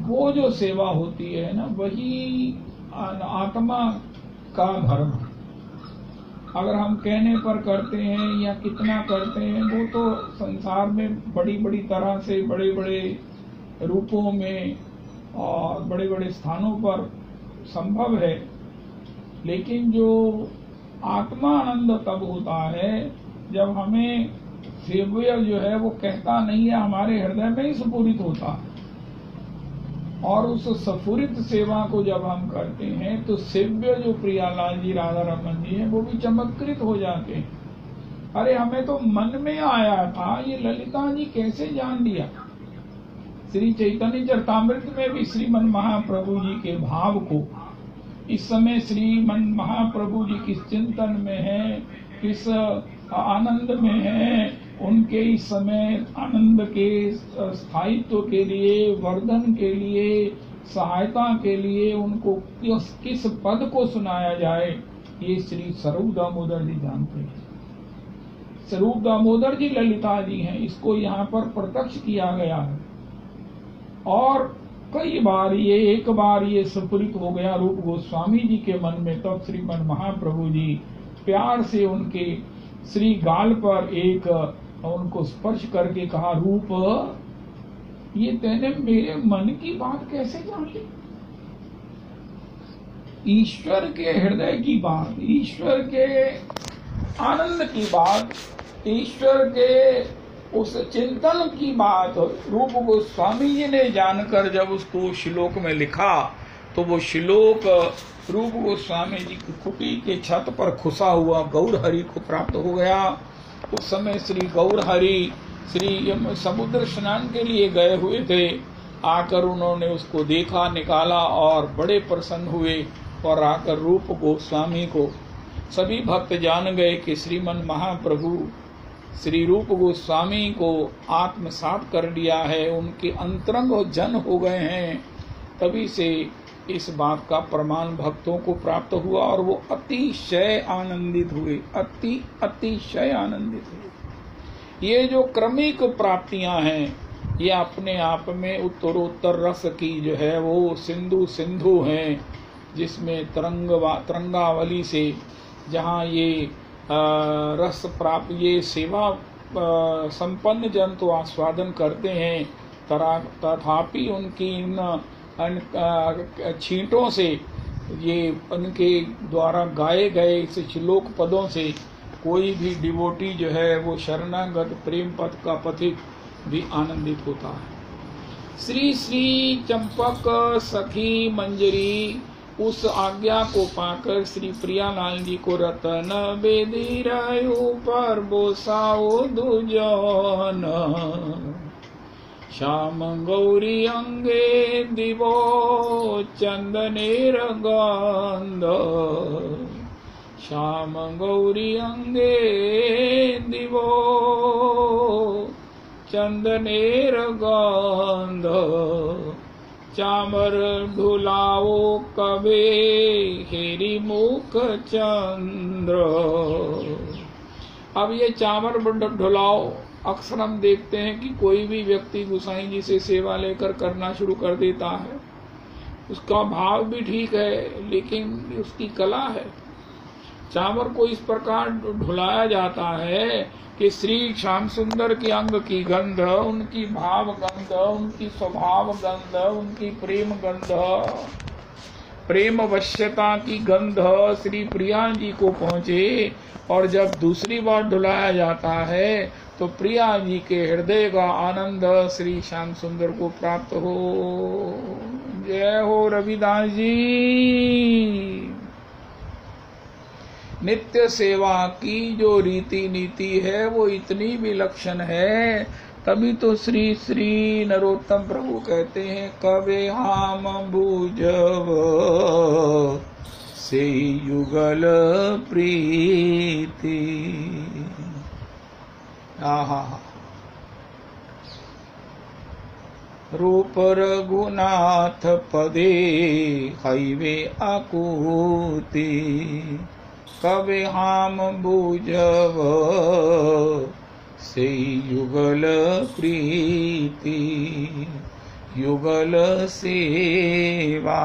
वो जो सेवा होती है ना, वही आत्मा का धर्म। अगर हम कहने पर करते हैं या कितना करते हैं, वो तो संसार में बड़ी बड़ी तरह से बड़े बड़े रूपों में और बड़े बड़े स्थानों पर संभव है। लेकिन जो आत्मा आनंद तब होता है जब हमें सेव्य जो है वो कहता नहीं है, हमारे हृदय में ही स्फुरित होता है। और उस स्फुरित सेवा को जब हम करते हैं तो सेव्य जो प्रियालाल जी राधा रमन जी हैं वो भी चमत्कृत हो जाते हैं। अरे हमें तो मन में आया था, ये ललिता जी कैसे जान लिया। श्री चैतन्य चरितामृत में भी श्रीमन महाप्रभु जी के भाव को, इस समय श्रीमन महाप्रभु जी किस चिंतन में है, किस आनंद में है, उनके इस समय आनंद के स्थायित्व के लिए, वर्धन के लिए, सहायता के लिए उनको किस पद को सुनाया जाए, ये श्री स्वरूप दामोदर जी जानते हैं। स्वरूप दामोदर जी ललिता जी हैं, इसको यहाँ पर प्रत्यक्ष किया गया है। और कई बार ये, एक बार ये स्फुरित हो गया रूप गोस्वामी जी के मन में, तब श्रीमन महाप्रभु जी प्यार से उनके श्री गाल पर एक उनको स्पर्श करके कहा, रूप ये तेने मेरे मन की बात कैसे जान ली। ईश्वर के हृदय की बात, ईश्वर के आनंद की बात, ईश्वर के उस चिंतन की बात रूप गोस्वामी जी ने जानकर जब उसको श्लोक में लिखा तो वो श्लोक रूप गोस्वामी जी की कुटी के छत पर खुसा हुआ गौर हरि को प्राप्त हो गया। उस समय श्री गौर हरि श्री समुद्र स्नान के लिए गए हुए थे। आकर उन्होंने उसको देखा, निकाला और बड़े प्रसन्न हुए और आकर रूप गोस्वामी को सभी भक्त जान गए कि श्रीमन महाप्रभु श्री रूप गोस्वामी को आत्मसात कर लिया है, उनके अंतरंग जन हो गए हैं। तभी से इस बात का प्रमाण भक्तों को प्राप्त हुआ और वो अतिशय आनंदित हुए, अतिशय आनंदित हुए। ये जो क्रमिक प्राप्तियां हैं, ये अपने आप में उत्तरोत्तर रस की जो है वो सिंधु हैं, जिसमें तरंगावली से जहाँ ये रस प्राप्त, ये सेवा संपन्न जन तो आस्वादन करते हैं, तथापि उनकी इन छींटों से, ये उनके द्वारा गाए गए इस श्लोक पदों से कोई भी डिवोटी जो है वो शरणागत प्रेम पथ का पथिक भी आनंदित होता है। श्री श्री चंपक सखी मंजरी उस आज्ञा को पाकर श्री प्रियालाल जी को रतन बेदी रयो पर बोसाओ दुजन। श्याम गौरी अंगे दिवो चंदनेर गंध, श्याम गौरी अंगे दिवो चंदनेर गंध, चामर ढुलाओ कबे हेरी मुख चंद्र। अब ये चामर ढुलाओ अक्सर हम देखते हैं कि कोई भी व्यक्ति गोसाई जी से सेवा लेकर करना शुरू कर देता है। उसका भाव भी ठीक है, लेकिन उसकी कला है। चामर को इस प्रकार ढुलाया जाता है कि श्री श्याम सुंदर के अंग की गंध, उनकी भाव गंध, उनकी स्वभाव गंध, उनकी प्रेम गंध, प्रेम वश्यता की गंध श्री प्रिया जी को पहुंचे। और जब दूसरी बार ढुलाया जाता है तो प्रिया जी के हृदय का आनंद श्री श्याम सुंदर को प्राप्त हो। जय हो रविदास जी। नित्य सेवा की जो रीति नीति है वो इतनी विलक्षण है, तभी तो श्री श्री नरोत्तम प्रभु कहते हैं कवे हम बूझव से युगल प्रीति। आहा, रूप रघुनाथ पदे हैवे आकुति, कवे हम बूझव से युगल प्रीति, युगल सेवा।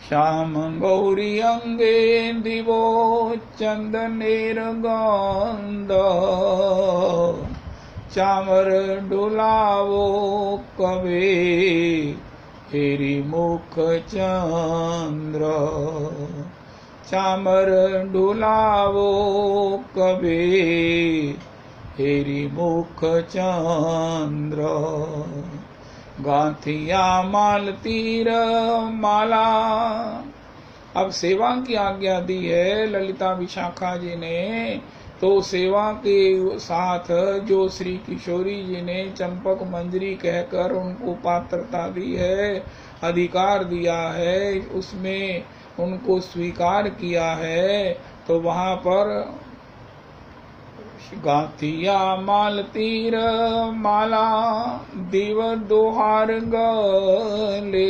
श्याम गौरी अंगे दिवो चंदनेर गंध, चामर डुलावो कवे हेरी मुख चंद्र, चामर डुलावो कवे हेरी मुख चंद्र। गांथिया माल तीर माला। अब सेवा की आज्ञा दी है ललिता विशाखा जी ने, तो सेवा के साथ जो श्री किशोरी जी ने चंपक मंजरी कहकर उनको पात्रता दी है, अधिकार दिया है, उसमें उनको स्वीकार किया है, तो वहां पर गाथिया माल तीर माला दिव दोहार गले।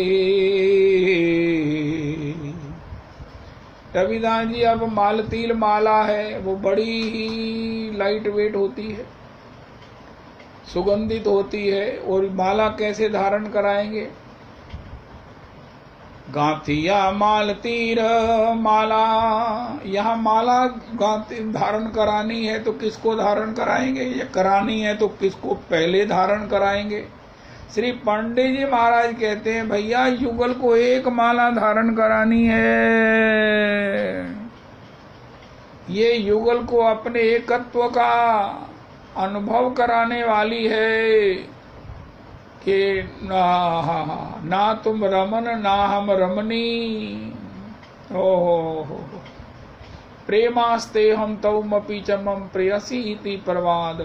रविदास जी अब मालतील माला है, वो बड़ी ही लाइट वेट होती है, सुगंधित होती है, और माला कैसे धारण कराएंगे? गाथिया माल तीर माला। यहाँ माला धारण करानी है तो किसको धारण कराएंगे, या करानी है तो किसको पहले धारण कराएंगे? श्री पंडित जी महाराज कहते हैं भैया युगल को एक माला धारण करानी है। ये युगल को अपने एकत्व का अनुभव कराने वाली है कि ना तुम रमन ना हम रमनी। ओहो प्रेमास्ते हम तौमपि च मम प्रेयसी इति प्रवाद,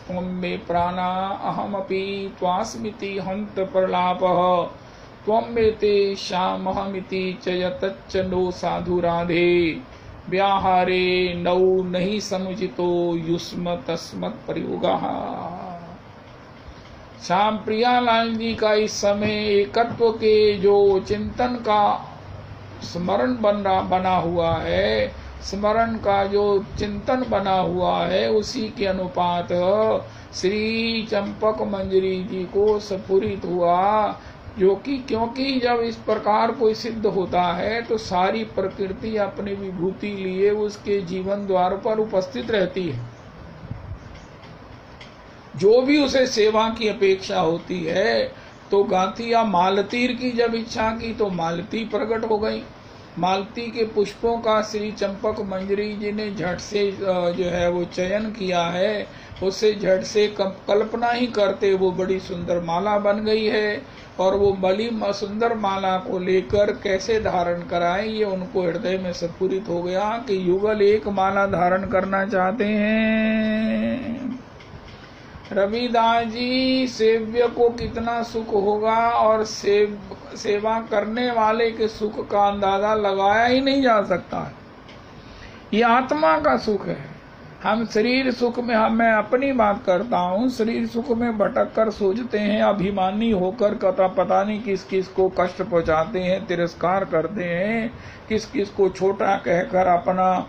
त्वं मे प्राणा अहमपि त्वास्मिति हन्त प्रलापः, त्वं मे ते श्यामहमिति च यतच्च नो साधु राधे, व्याहारे नौ नहीं समुचितो युष्म तस्मत् प्रयोगः। श्याम प्रियालाल जी का इस समय एकत्व के जो चिंतन का स्मरण बना हुआ है, स्मरण का जो चिंतन बना हुआ है, उसी के अनुपात श्री चंपक मंजरी जी को स्फुरित हुआ। जो कि क्योंकि जब इस प्रकार कोई सिद्ध होता है तो सारी प्रकृति अपनी विभूति लिए उसके जीवन द्वार पर उपस्थित रहती है। जो भी उसे सेवा की अपेक्षा होती है, तो गांधी या मालतीर की जब इच्छा की तो मालती प्रकट हो गई। मालती के पुष्पों का श्री चंपक मंजरी जी ने झट से जो है वो चयन किया है, उससे झट से कल्पना ही करते वो बड़ी सुंदर माला बन गई है। और वो बड़ी सुंदर माला को लेकर कैसे धारण कराएं, ये उनको हृदय में स्फुरित हो गया कि युगल एक माला धारण करना चाहते हैं। रविदास जी, सेव्य को कितना सुख होगा और सेवा करने वाले के सुख का अंदाजा लगाया ही नहीं जा सकता है। ये आत्मा का सुख है। हम शरीर सुख में, मैं अपनी बात करता हूँ, शरीर सुख में भटक कर सोचते हैं, अभिमानी होकर पता नहीं किस किस को कष्ट पहुँचाते हैं, तिरस्कार करते हैं, किस किस को छोटा कहकर अपना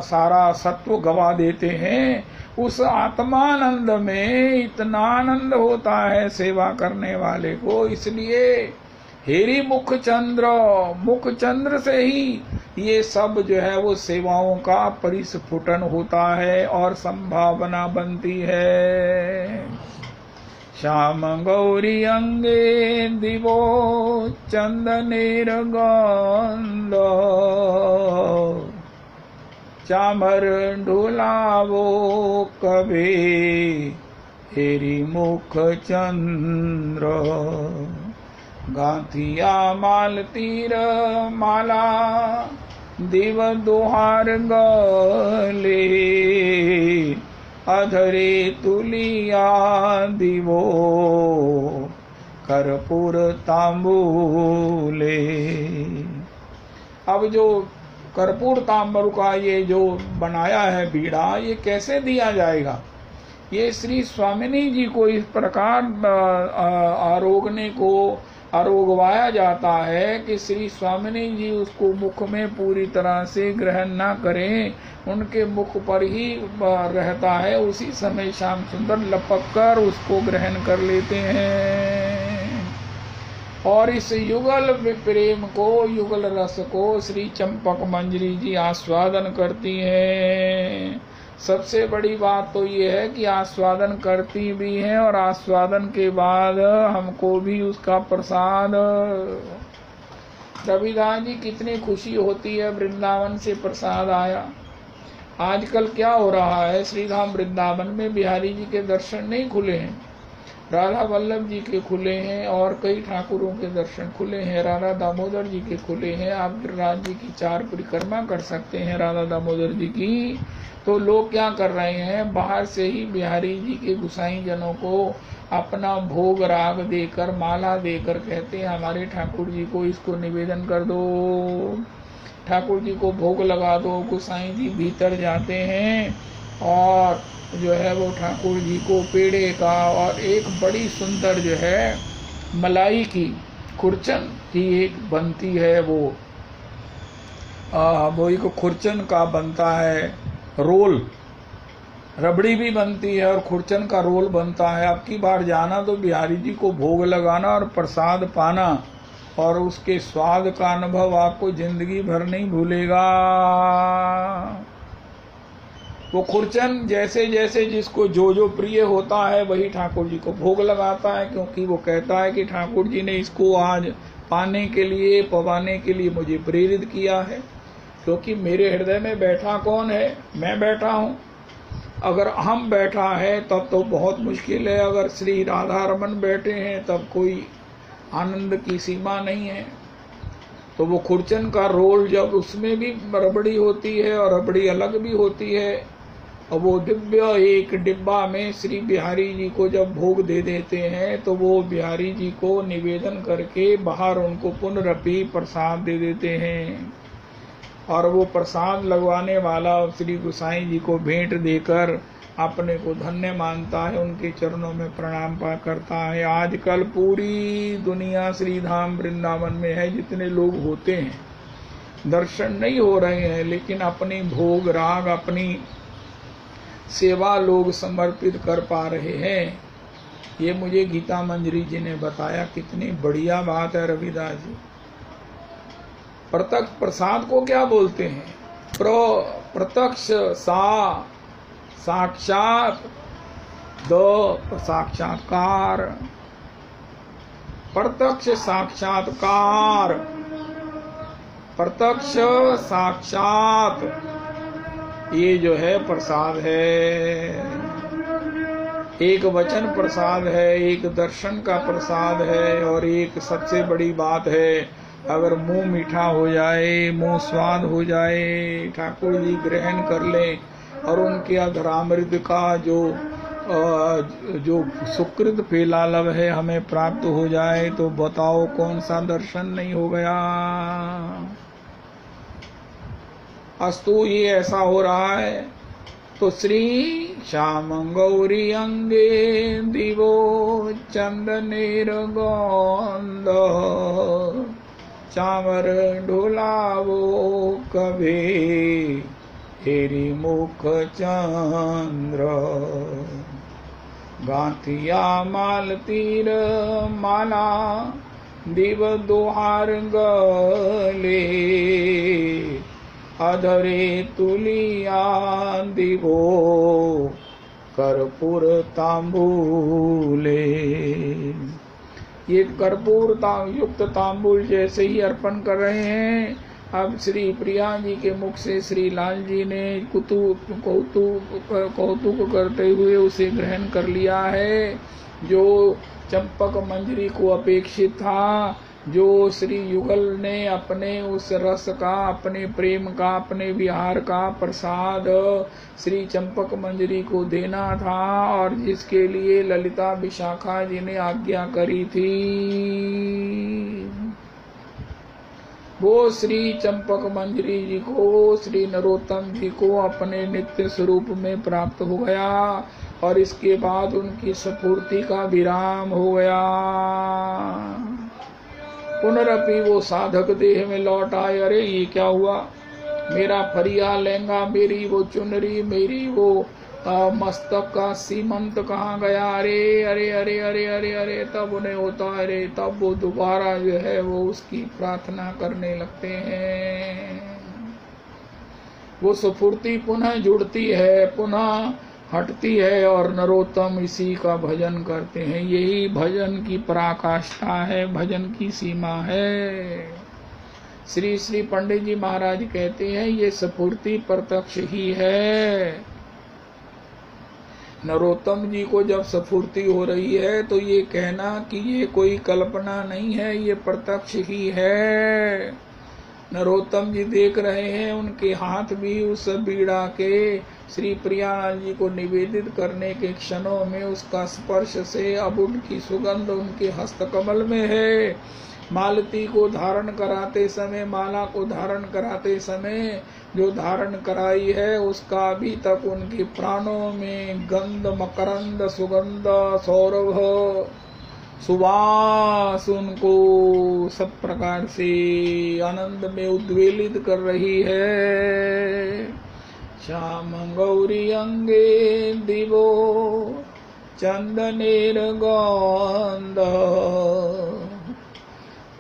सारा सत्व गवा देते हैं। उस आत्मानंद में इतना आनंद होता है सेवा करने वाले को। इसलिए हेरी मुख चंद्र से ही ये सब जो है वो सेवाओं का परिस्फुटन होता है और संभावना बनती है। श्याम गौरी अंगे दिवो चंदनेर गंध, चामर ढुलावो कभी हेरी मुख चंद्र, गांथिया माल तीर माला दिव दोहार गले, अधरे तुलिया दिवो कर्पूर तांबूले। अब जो कर्पूर तांबूल का ये जो बनाया है बीड़ा, ये कैसे दिया जाएगा? ये श्री स्वामिनी जी को इस प्रकार आरोगवाया जाता है कि श्री स्वामिनी जी उसको मुख में पूरी तरह से ग्रहण ना करें, उनके मुख पर ही रहता है। उसी समय श्याम सुंदर लपक कर उसको ग्रहण कर लेते हैं। और इस युगल प्रेम को, युगल रस को श्री चंपक मंजरी जी आस्वादन करती हैं। सबसे बड़ी बात तो ये है कि आस्वादन करती भी हैं और आस्वादन के बाद हमको भी उसका प्रसाद। रविदास जी कितनी खुशी होती है वृंदावन से प्रसाद आया। आजकल क्या हो रहा है, श्रीधाम वृंदावन में बिहारी जी के दर्शन नहीं खुले हैं, राधा वल्लभ जी के खुले हैं और कई ठाकुरों के दर्शन खुले हैं, राधा दामोदर जी के खुले हैं। आप गिरिराज जी की 4 परिक्रमा कर सकते हैं राधा दामोदर जी की। तो लोग क्या कर रहे हैं, बाहर से ही बिहारी जी के गुसाई जनों को अपना भोग राग देकर, माला देकर कहते हैं हमारे ठाकुर जी को इसको निवेदन कर दो, ठाकुर जी को भोग लगा दो। गुसाई जी भीतर जाते हैं और जो है वो ठाकुर जी को पेड़े का और एक बड़ी सुंदर जो है मलाई की खुरचन की एक बनती है, वो एक खुरचन का बनता है रोल, रबड़ी भी बनती है और खुरचन का रोल बनता है। अब की बार जाना तो बिहारी जी को भोग लगाना और प्रसाद पाना, और उसके स्वाद का अनुभव आपको जिंदगी भर नहीं भूलेगा। वो खुरचन जैसे जैसे जिसको जो जो प्रिय होता है वही ठाकुर जी को भोग लगाता है, क्योंकि वो कहता है कि ठाकुर जी ने इसको आज पाने के लिए, पवाने के लिए मुझे प्रेरित किया है। क्योंकि मेरे हृदय में बैठा कौन है? मैं बैठा हूँ। अगर हम बैठा है तब तो बहुत मुश्किल है, अगर श्री राधा रमन बैठे हैं तब कोई आनंद की सीमा नहीं है। तो वो खुरचन का रोल, जब उसमें भी रबड़ी होती है और रबड़ी अलग भी होती है, और वो दिव्य एक डिब्बा में श्री बिहारी जी को जब भोग दे देते हैं तो वो बिहारी जी को निवेदन करके बाहर उनको पुनरपि प्रसाद दे देते हैं। और वो प्रसाद लगवाने वाला श्री गुसाई जी को भेंट देकर अपने को धन्य मानता है, उनके चरणों में प्रणाम पा करता है। आजकल पूरी दुनिया श्रीधाम वृंदावन में है, जितने लोग होते हैं, दर्शन नहीं हो रहे हैं, लेकिन अपनी भोग राग, अपनी सेवा लोग समर्पित कर पा रहे हैं। ये मुझे गीता मंजरी जी ने बताया। कितनी बढ़िया बात है रविदास जी। प्रत्यक्ष प्रसाद को क्या बोलते हैं? प्रत्यक्ष साक्षात साक्षात्कार, प्रत्यक्ष साक्षात्कार, प्रत्यक्ष साक्षात, ये जो है प्रसाद है। एक वचन प्रसाद है, एक दर्शन का प्रसाद है, और एक सबसे बड़ी बात है, अगर मुंह मीठा हो जाए, मुंह स्वाद हो जाए, ठाकुर जी ग्रहण कर ले और उनके अधरामृत का जो जो सुकृत फेलालव है हमें प्राप्त हो जाए, तो बताओ कौन सा दर्शन नहीं हो गया। अस्तु ये ऐसा हो रहा है। तो श्री श्याम गौरी अंगे दिवो चंदनेर गौंद, चामर ढोलावो कभी हेरी मुख चंद्र, गांथिया माल तीर माला दिव दोहार गले, अधरे तुलिया दिवो कर्पूर तांबूले। ये कर्पूर युक्त तांबूल जैसे ही अर्पण कर रहे हैं। अब श्री प्रिया जी के मुख से श्री लाल जी ने कौतुक करते हुए उसे ग्रहण कर लिया है। जो चंपक मंजरी को अपेक्षित था, जो श्री युगल ने अपने उस रस का, अपने प्रेम का, अपने विहार का प्रसाद श्री चंपक मंजरी को देना था, और जिसके लिए ललिता विशाखा जी ने आज्ञा करी थी, वो श्री चंपक मंजरी जी को, श्री नरोत्तम जी को अपने नित्य स्वरूप में प्राप्त हो गया। और इसके बाद उनकी स्फूर्ति का विराम हो गया। पुनरपि वो साधक देह में लौट आए। अरे ये क्या हुआ, मेरा फरिया लहंगा, मेरी वो चुनरी, मेरी वो मस्तक का सीमंत कहाँ गया। अरे अरे अरे अरे अरे अरे तब उन्हें होता है, अरे तब वो दोबारा जो है वो उसकी प्रार्थना करने लगते हैं। वो स्फूर्ति पुनः जुड़ती है, पुनः हटती है, और नरोत्तम इसी का भजन करते हैं। यही भजन की पराकाष्ठा है, भजन की सीमा है। श्री श्री पंडित जी महाराज कहते हैं ये स्फूर्ति प्रत्यक्ष ही है। नरोत्तम जी को जब स्फूर्ति हो रही है तो ये कहना कि ये कोई कल्पना नहीं है, ये प्रत्यक्ष ही है। नरोत्तम जी देख रहे हैं, उनके हाथ भी उस बीड़ा के श्री प्रियालाल जी को निवेदित करने के क्षणों में उसका स्पर्श से अब उनकी सुगंध उनके हस्तकमल में है। मालती को धारण कराते समय, माला को धारण कराते समय जो धारण कराई है, उसका अभी तक उनके प्राणों में गंध, मकरंद, सुगंध, सौरभ, सुवास उनको सब प्रकार से आनंद में उद्वेलित कर रही है। श्याम गौरी अंगे दिवो चंदनेर गंध,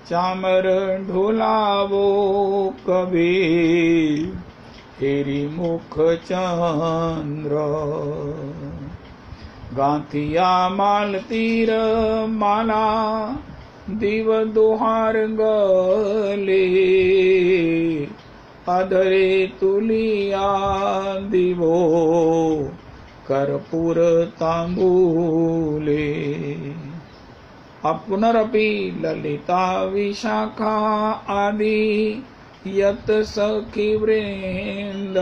चामर ढोलावो कभी हेरी मुख चंद्र, गांथिया माल तीर माला दिव दोहार गले, अधरे तुलिया दिवो कर्पूर तांबूले। अब पुनरपि ललिता विशाखा आदि यत सखी वृंद,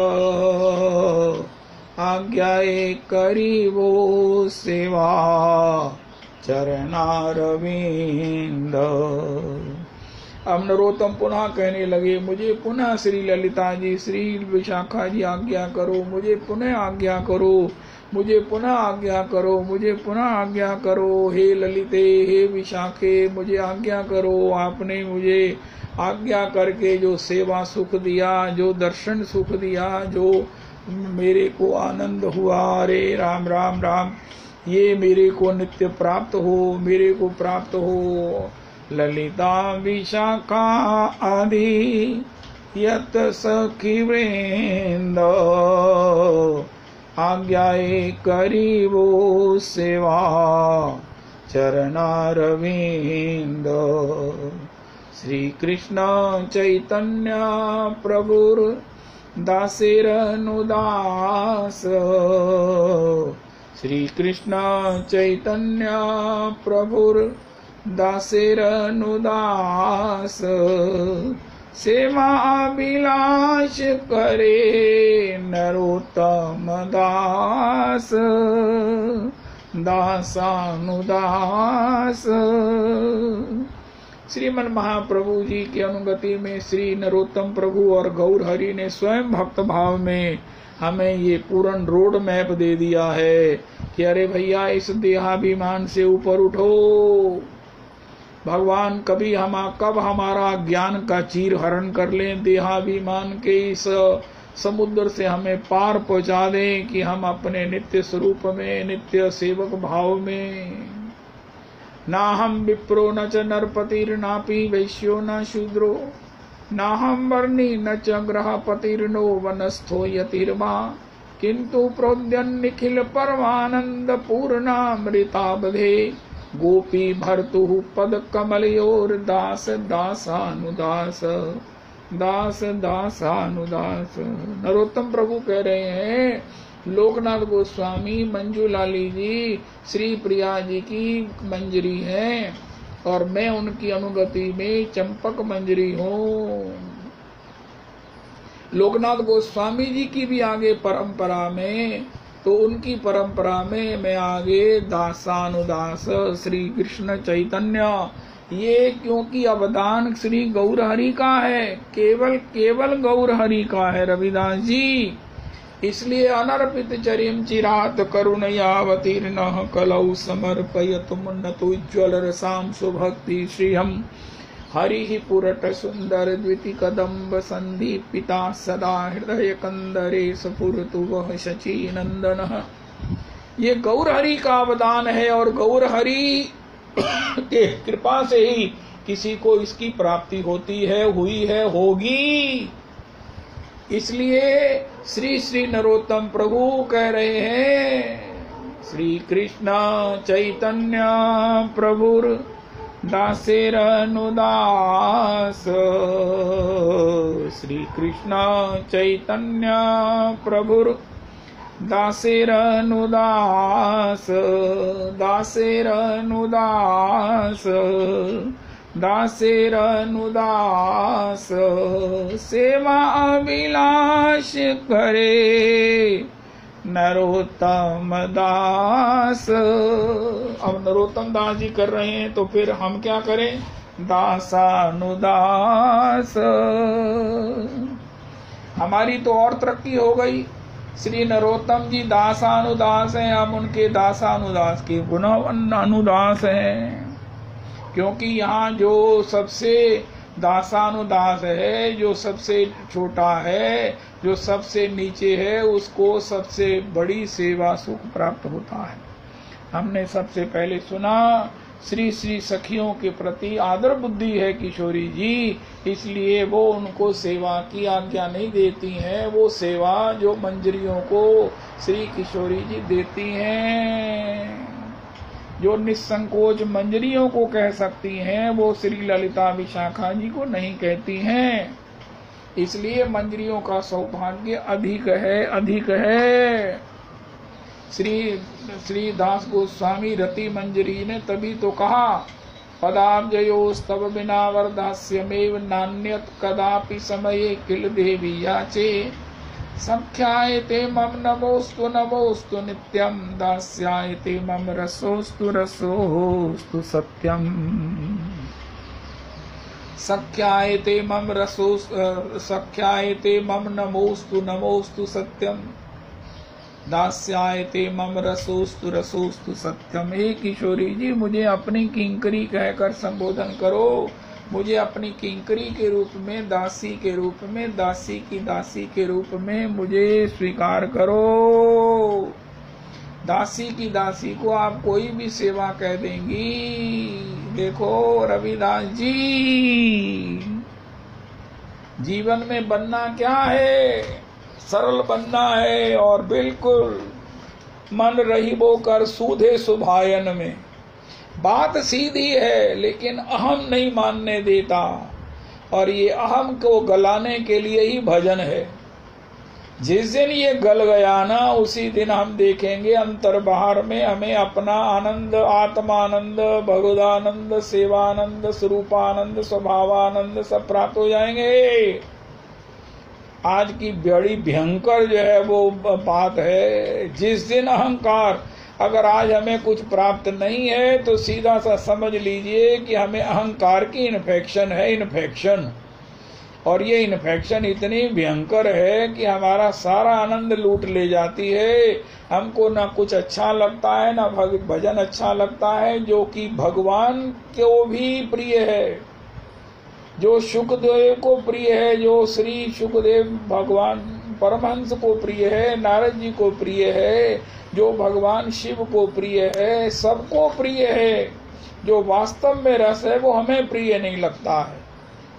आज्ञाए करी वो सेवा चरणारविंद। अब नरोत्तम पुनः कहने लगे, मुझे पुनः श्री ललिता जी, श्री विशाखा जी आज्ञा करो, मुझे पुनः आज्ञा करो, मुझे पुनः आज्ञा करो, मुझे पुनः आज्ञा करो। हे ललिते, हे विशाखे, मुझे आज्ञा करो। आपने मुझे आज्ञा करके जो सेवा सुख दिया, जो दर्शन सुख दिया, जो मेरे को आनंद हुआ, अरे राम राम राम, ये मेरे को नित्य प्राप्त हो, मेरे को प्राप्त हो। ललिता विशाखा आदि यत सखी वृंद, आज्ञाए करी वो सेवा चरणारविंद। श्री कृष्ण चैतन्य प्रभुर दासेरनुदास, श्री कृष्ण चैतन्य प्रभुर दासेरनुदास, सेवा अभिलाष करे नरोत्तम दास। दासानुदास। श्रीमन महाप्रभु जी की अनुगति में श्री नरोत्तम प्रभु और गौर हरि ने स्वयं भक्त भाव में हमें ये पूर्ण रोड मैप दे दिया है कि अरे भैया इस देहाभिमान से ऊपर उठो। भगवान कब हमारा ज्ञान का चीर हरण कर लें, देहाभिमान के इस समुद्र से हमें पार पहुंचा दें कि हम अपने नित्य स्वरूप में, नित्य सेवक भाव में, ना हम विप्रो न च नरपतिर्नापि वैश्यो न शूद्रो, ना हम वर्णी न च ग्रहपतिर्नो वनस्थो यतिर्वा, किंतु प्रोद्यन निखिल परमानंद पूर्णामृताबधे, गोपी भर्तु पद कमलयोर दास दासानुदास, दास दासानुदास। नरोत्तम प्रभु कह रहे हैं, लोकनाथ गोस्वामी मंजूलाली जी श्री प्रिया जी की मंजरी है और मैं उनकी अनुगति में चंपक मंजरी हूँ। लोकनाथ गोस्वामी जी की भी आगे परंपरा में, तो उनकी परंपरा में मैं आगे दासानुदास श्री कृष्ण चैतन्य। ये क्योंकि अवदान श्री गौर हरि का है, केवल गौर हरि का है रविदास जी, इसलिए अनर्पित चरिम चिरात करुणयावतीर्न कलौ समर्पयतु मुन्नतु उज्ज्वल रसाम सुभक्ति श्रीहम हरि पुरट सुंदर द्विति कदम्ब संदीपिता सदा हृदय कंदरे स्फुरतु वह शची नंदन। ये गौर हरि का अवदान है और गौर हरि के कृपा से ही किसी को इसकी प्राप्ति होती है, हुई है, होगी। इसलिए श्री श्री नरोत्तम प्रभु कह रहे हैं, श्री कृष्ण चैतन्य प्रभुर दासेर अनुदास, श्री कृष्ण चैतन्य प्रभुर दासेर अनुदास, दासेर अनुदास, दासेर अनुदास, सेवा अभिलाष करे नरोत्तम दास। अब नरोत्तम दास जी कर रहे हैं तो फिर हम क्या करें, दासानुदास। हमारी तो और तरक्की हो गई, श्री नरोत्तम जी दासानुदास हैं, हम उनके दासानुदास के गुण अनुदास हैं। क्योंकि यहाँ जो सबसे दासानुदास है, जो सबसे छोटा है, जो सबसे नीचे है, उसको सबसे बड़ी सेवा सुख प्राप्त होता है। हमने सबसे पहले सुना श्री श्री सखियों के प्रति आदर बुद्धि है किशोरी जी, इसलिए वो उनको सेवा की आज्ञा नहीं देती हैं। वो सेवा जो मंजरियों को श्री किशोरी जी देती हैं, जो निसंकोच मंजरियों को कह सकती हैं, वो श्री ललिता विशाखा जी को नहीं कहती हैं। इसलिए मंजरियों का सौभाग्य अधिक है। श्री दास गोस्वामी रति मंजरी ने तभी तो कहा, पदाब्जयोस्तव बिना वरदास्यमेव नान्यत कदापि समये किल देवी याचे, सख्यायते मम नमोस्तु नमोस्तु नित्यम, दास्यायते मम रसोस्तु रसोस्तु सत्यम, सख्यायते मम सख्यायते मम नमोस्तु नमोस्तु सत्यम, दास्यायते मम रसोस्तु रसोस्तु सत्यम। हे किशोरी जी, मुझे अपनी किंकरी कहकर संबोधन करो, मुझे अपनी किंकरी के रूप में, दासी के रूप में, दासी की दासी के रूप में मुझे स्वीकार करो। दासी की दासी को आप कोई भी सेवा कह देंगी। देखो रविदास जी, जीवन में बनना क्या है, सरल बनना है और बिल्कुल मन रहीबो कर सूधे सुभायन में। बात सीधी है लेकिन अहम नहीं मानने देता, और ये अहम को गलाने के लिए ही भजन है। जिस दिन ये गल गया ना, उसी दिन हम देखेंगे अंतर बाहर में हमें अपना आनंद, आत्मानंद, भगवदानंद, सेवानंद, स्वरूपानंद, स्वभावानंद सब प्राप्त हो जाएंगे। आज की बड़ी भयंकर जो है वो बात है, जिस दिन अहंकार अगर आज हमें कुछ प्राप्त नहीं है तो सीधा सा समझ लीजिए कि हमें अहंकार की इन्फेक्शन है, इन्फेक्शन। और ये इन्फेक्शन इतनी भयंकर है कि हमारा सारा आनंद लूट ले जाती है। हमको ना कुछ अच्छा लगता है, ना भजन अच्छा लगता है, जो कि भगवान को भी प्रिय है, जो सुखदेव को प्रिय है, जो श्री सुखदेव भगवान परमहंस को प्रिय है, नारद जी को प्रिय है, जो भगवान शिव को प्रिय है, सबको प्रिय है। जो वास्तव में रस है वो हमें प्रिय नहीं लगता है।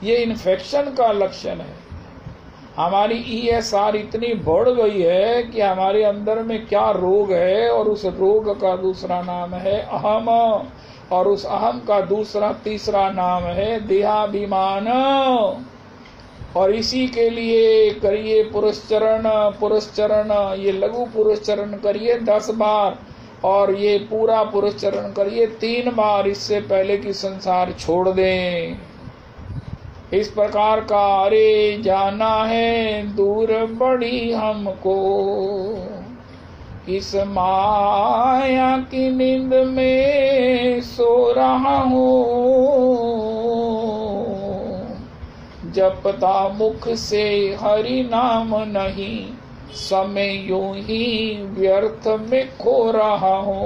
ये इन्फेक्शन का लक्षण है। हमारी ESR इतनी बढ़ गई है कि हमारे अंदर में क्या रोग है, और उस रोग का दूसरा नाम है अहम, और उस अहम का तीसरा नाम है देहाभिमान। और इसी के लिए करिए पुरुषचरण, ये लघु पुरुषचरण करिए 10 बार, और ये पूरा पुरुषचरण करिए 3 बार, इससे पहले कि संसार छोड़ दें। इस प्रकार का अरे जाना है दूर बड़ी हमको, इस माया की नींद में सो रहा हूँ, जपता मुख से हरि नाम नहीं, समय यूं ही व्यर्थ में खो रहा हूँ।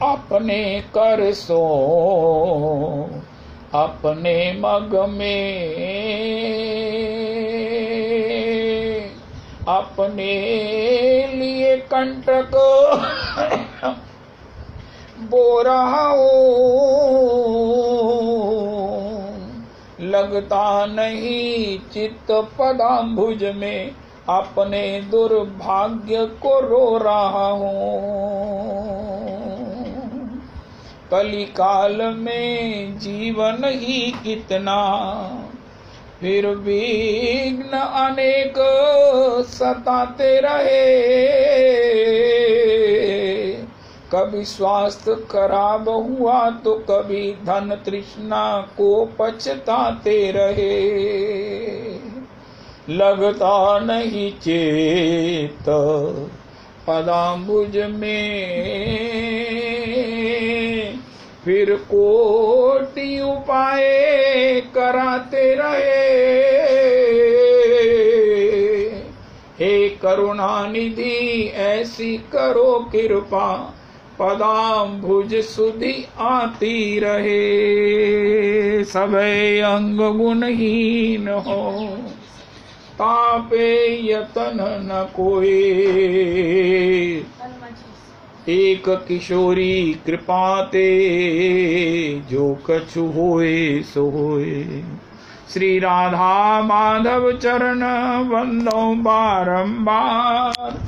अपने कर सो अपने मग में, अपने लिए कंटक बो रहा हूँ, लगता नहीं चित्त पदाम्बुज में, अपने दुर्भाग्य को रो रहा हूँ। कलिकाल में जीवन ही कितना, फिर विघ्न अनेक सताते रहे, कभी स्वास्थ्य खराब हुआ तो कभी धन तृष्णा को पछताते रहे, लगता नहीं चेत पदाम्बुज में, फिर कोटि उपाय कराते रहे, हे करुणानिधि ऐसी करो कृपा, पदाम्बुज सुधि आती रहे, सबे अंग गुणहीन हो, तापे यतन न कोई, एक किशोरी कृपाते, जो कछु होए सो होए। श्री राधा माधव चरण वंदो बारंबार,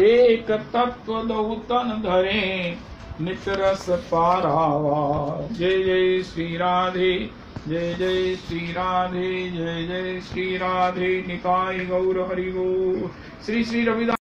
एक तत्व दो तन धरे, नित रस पारावार। जय जय श्री राधे, जय जय श्री राधे, जय जय श्री राधे। निताई गौर हरि गो। श्री श्री रविदास।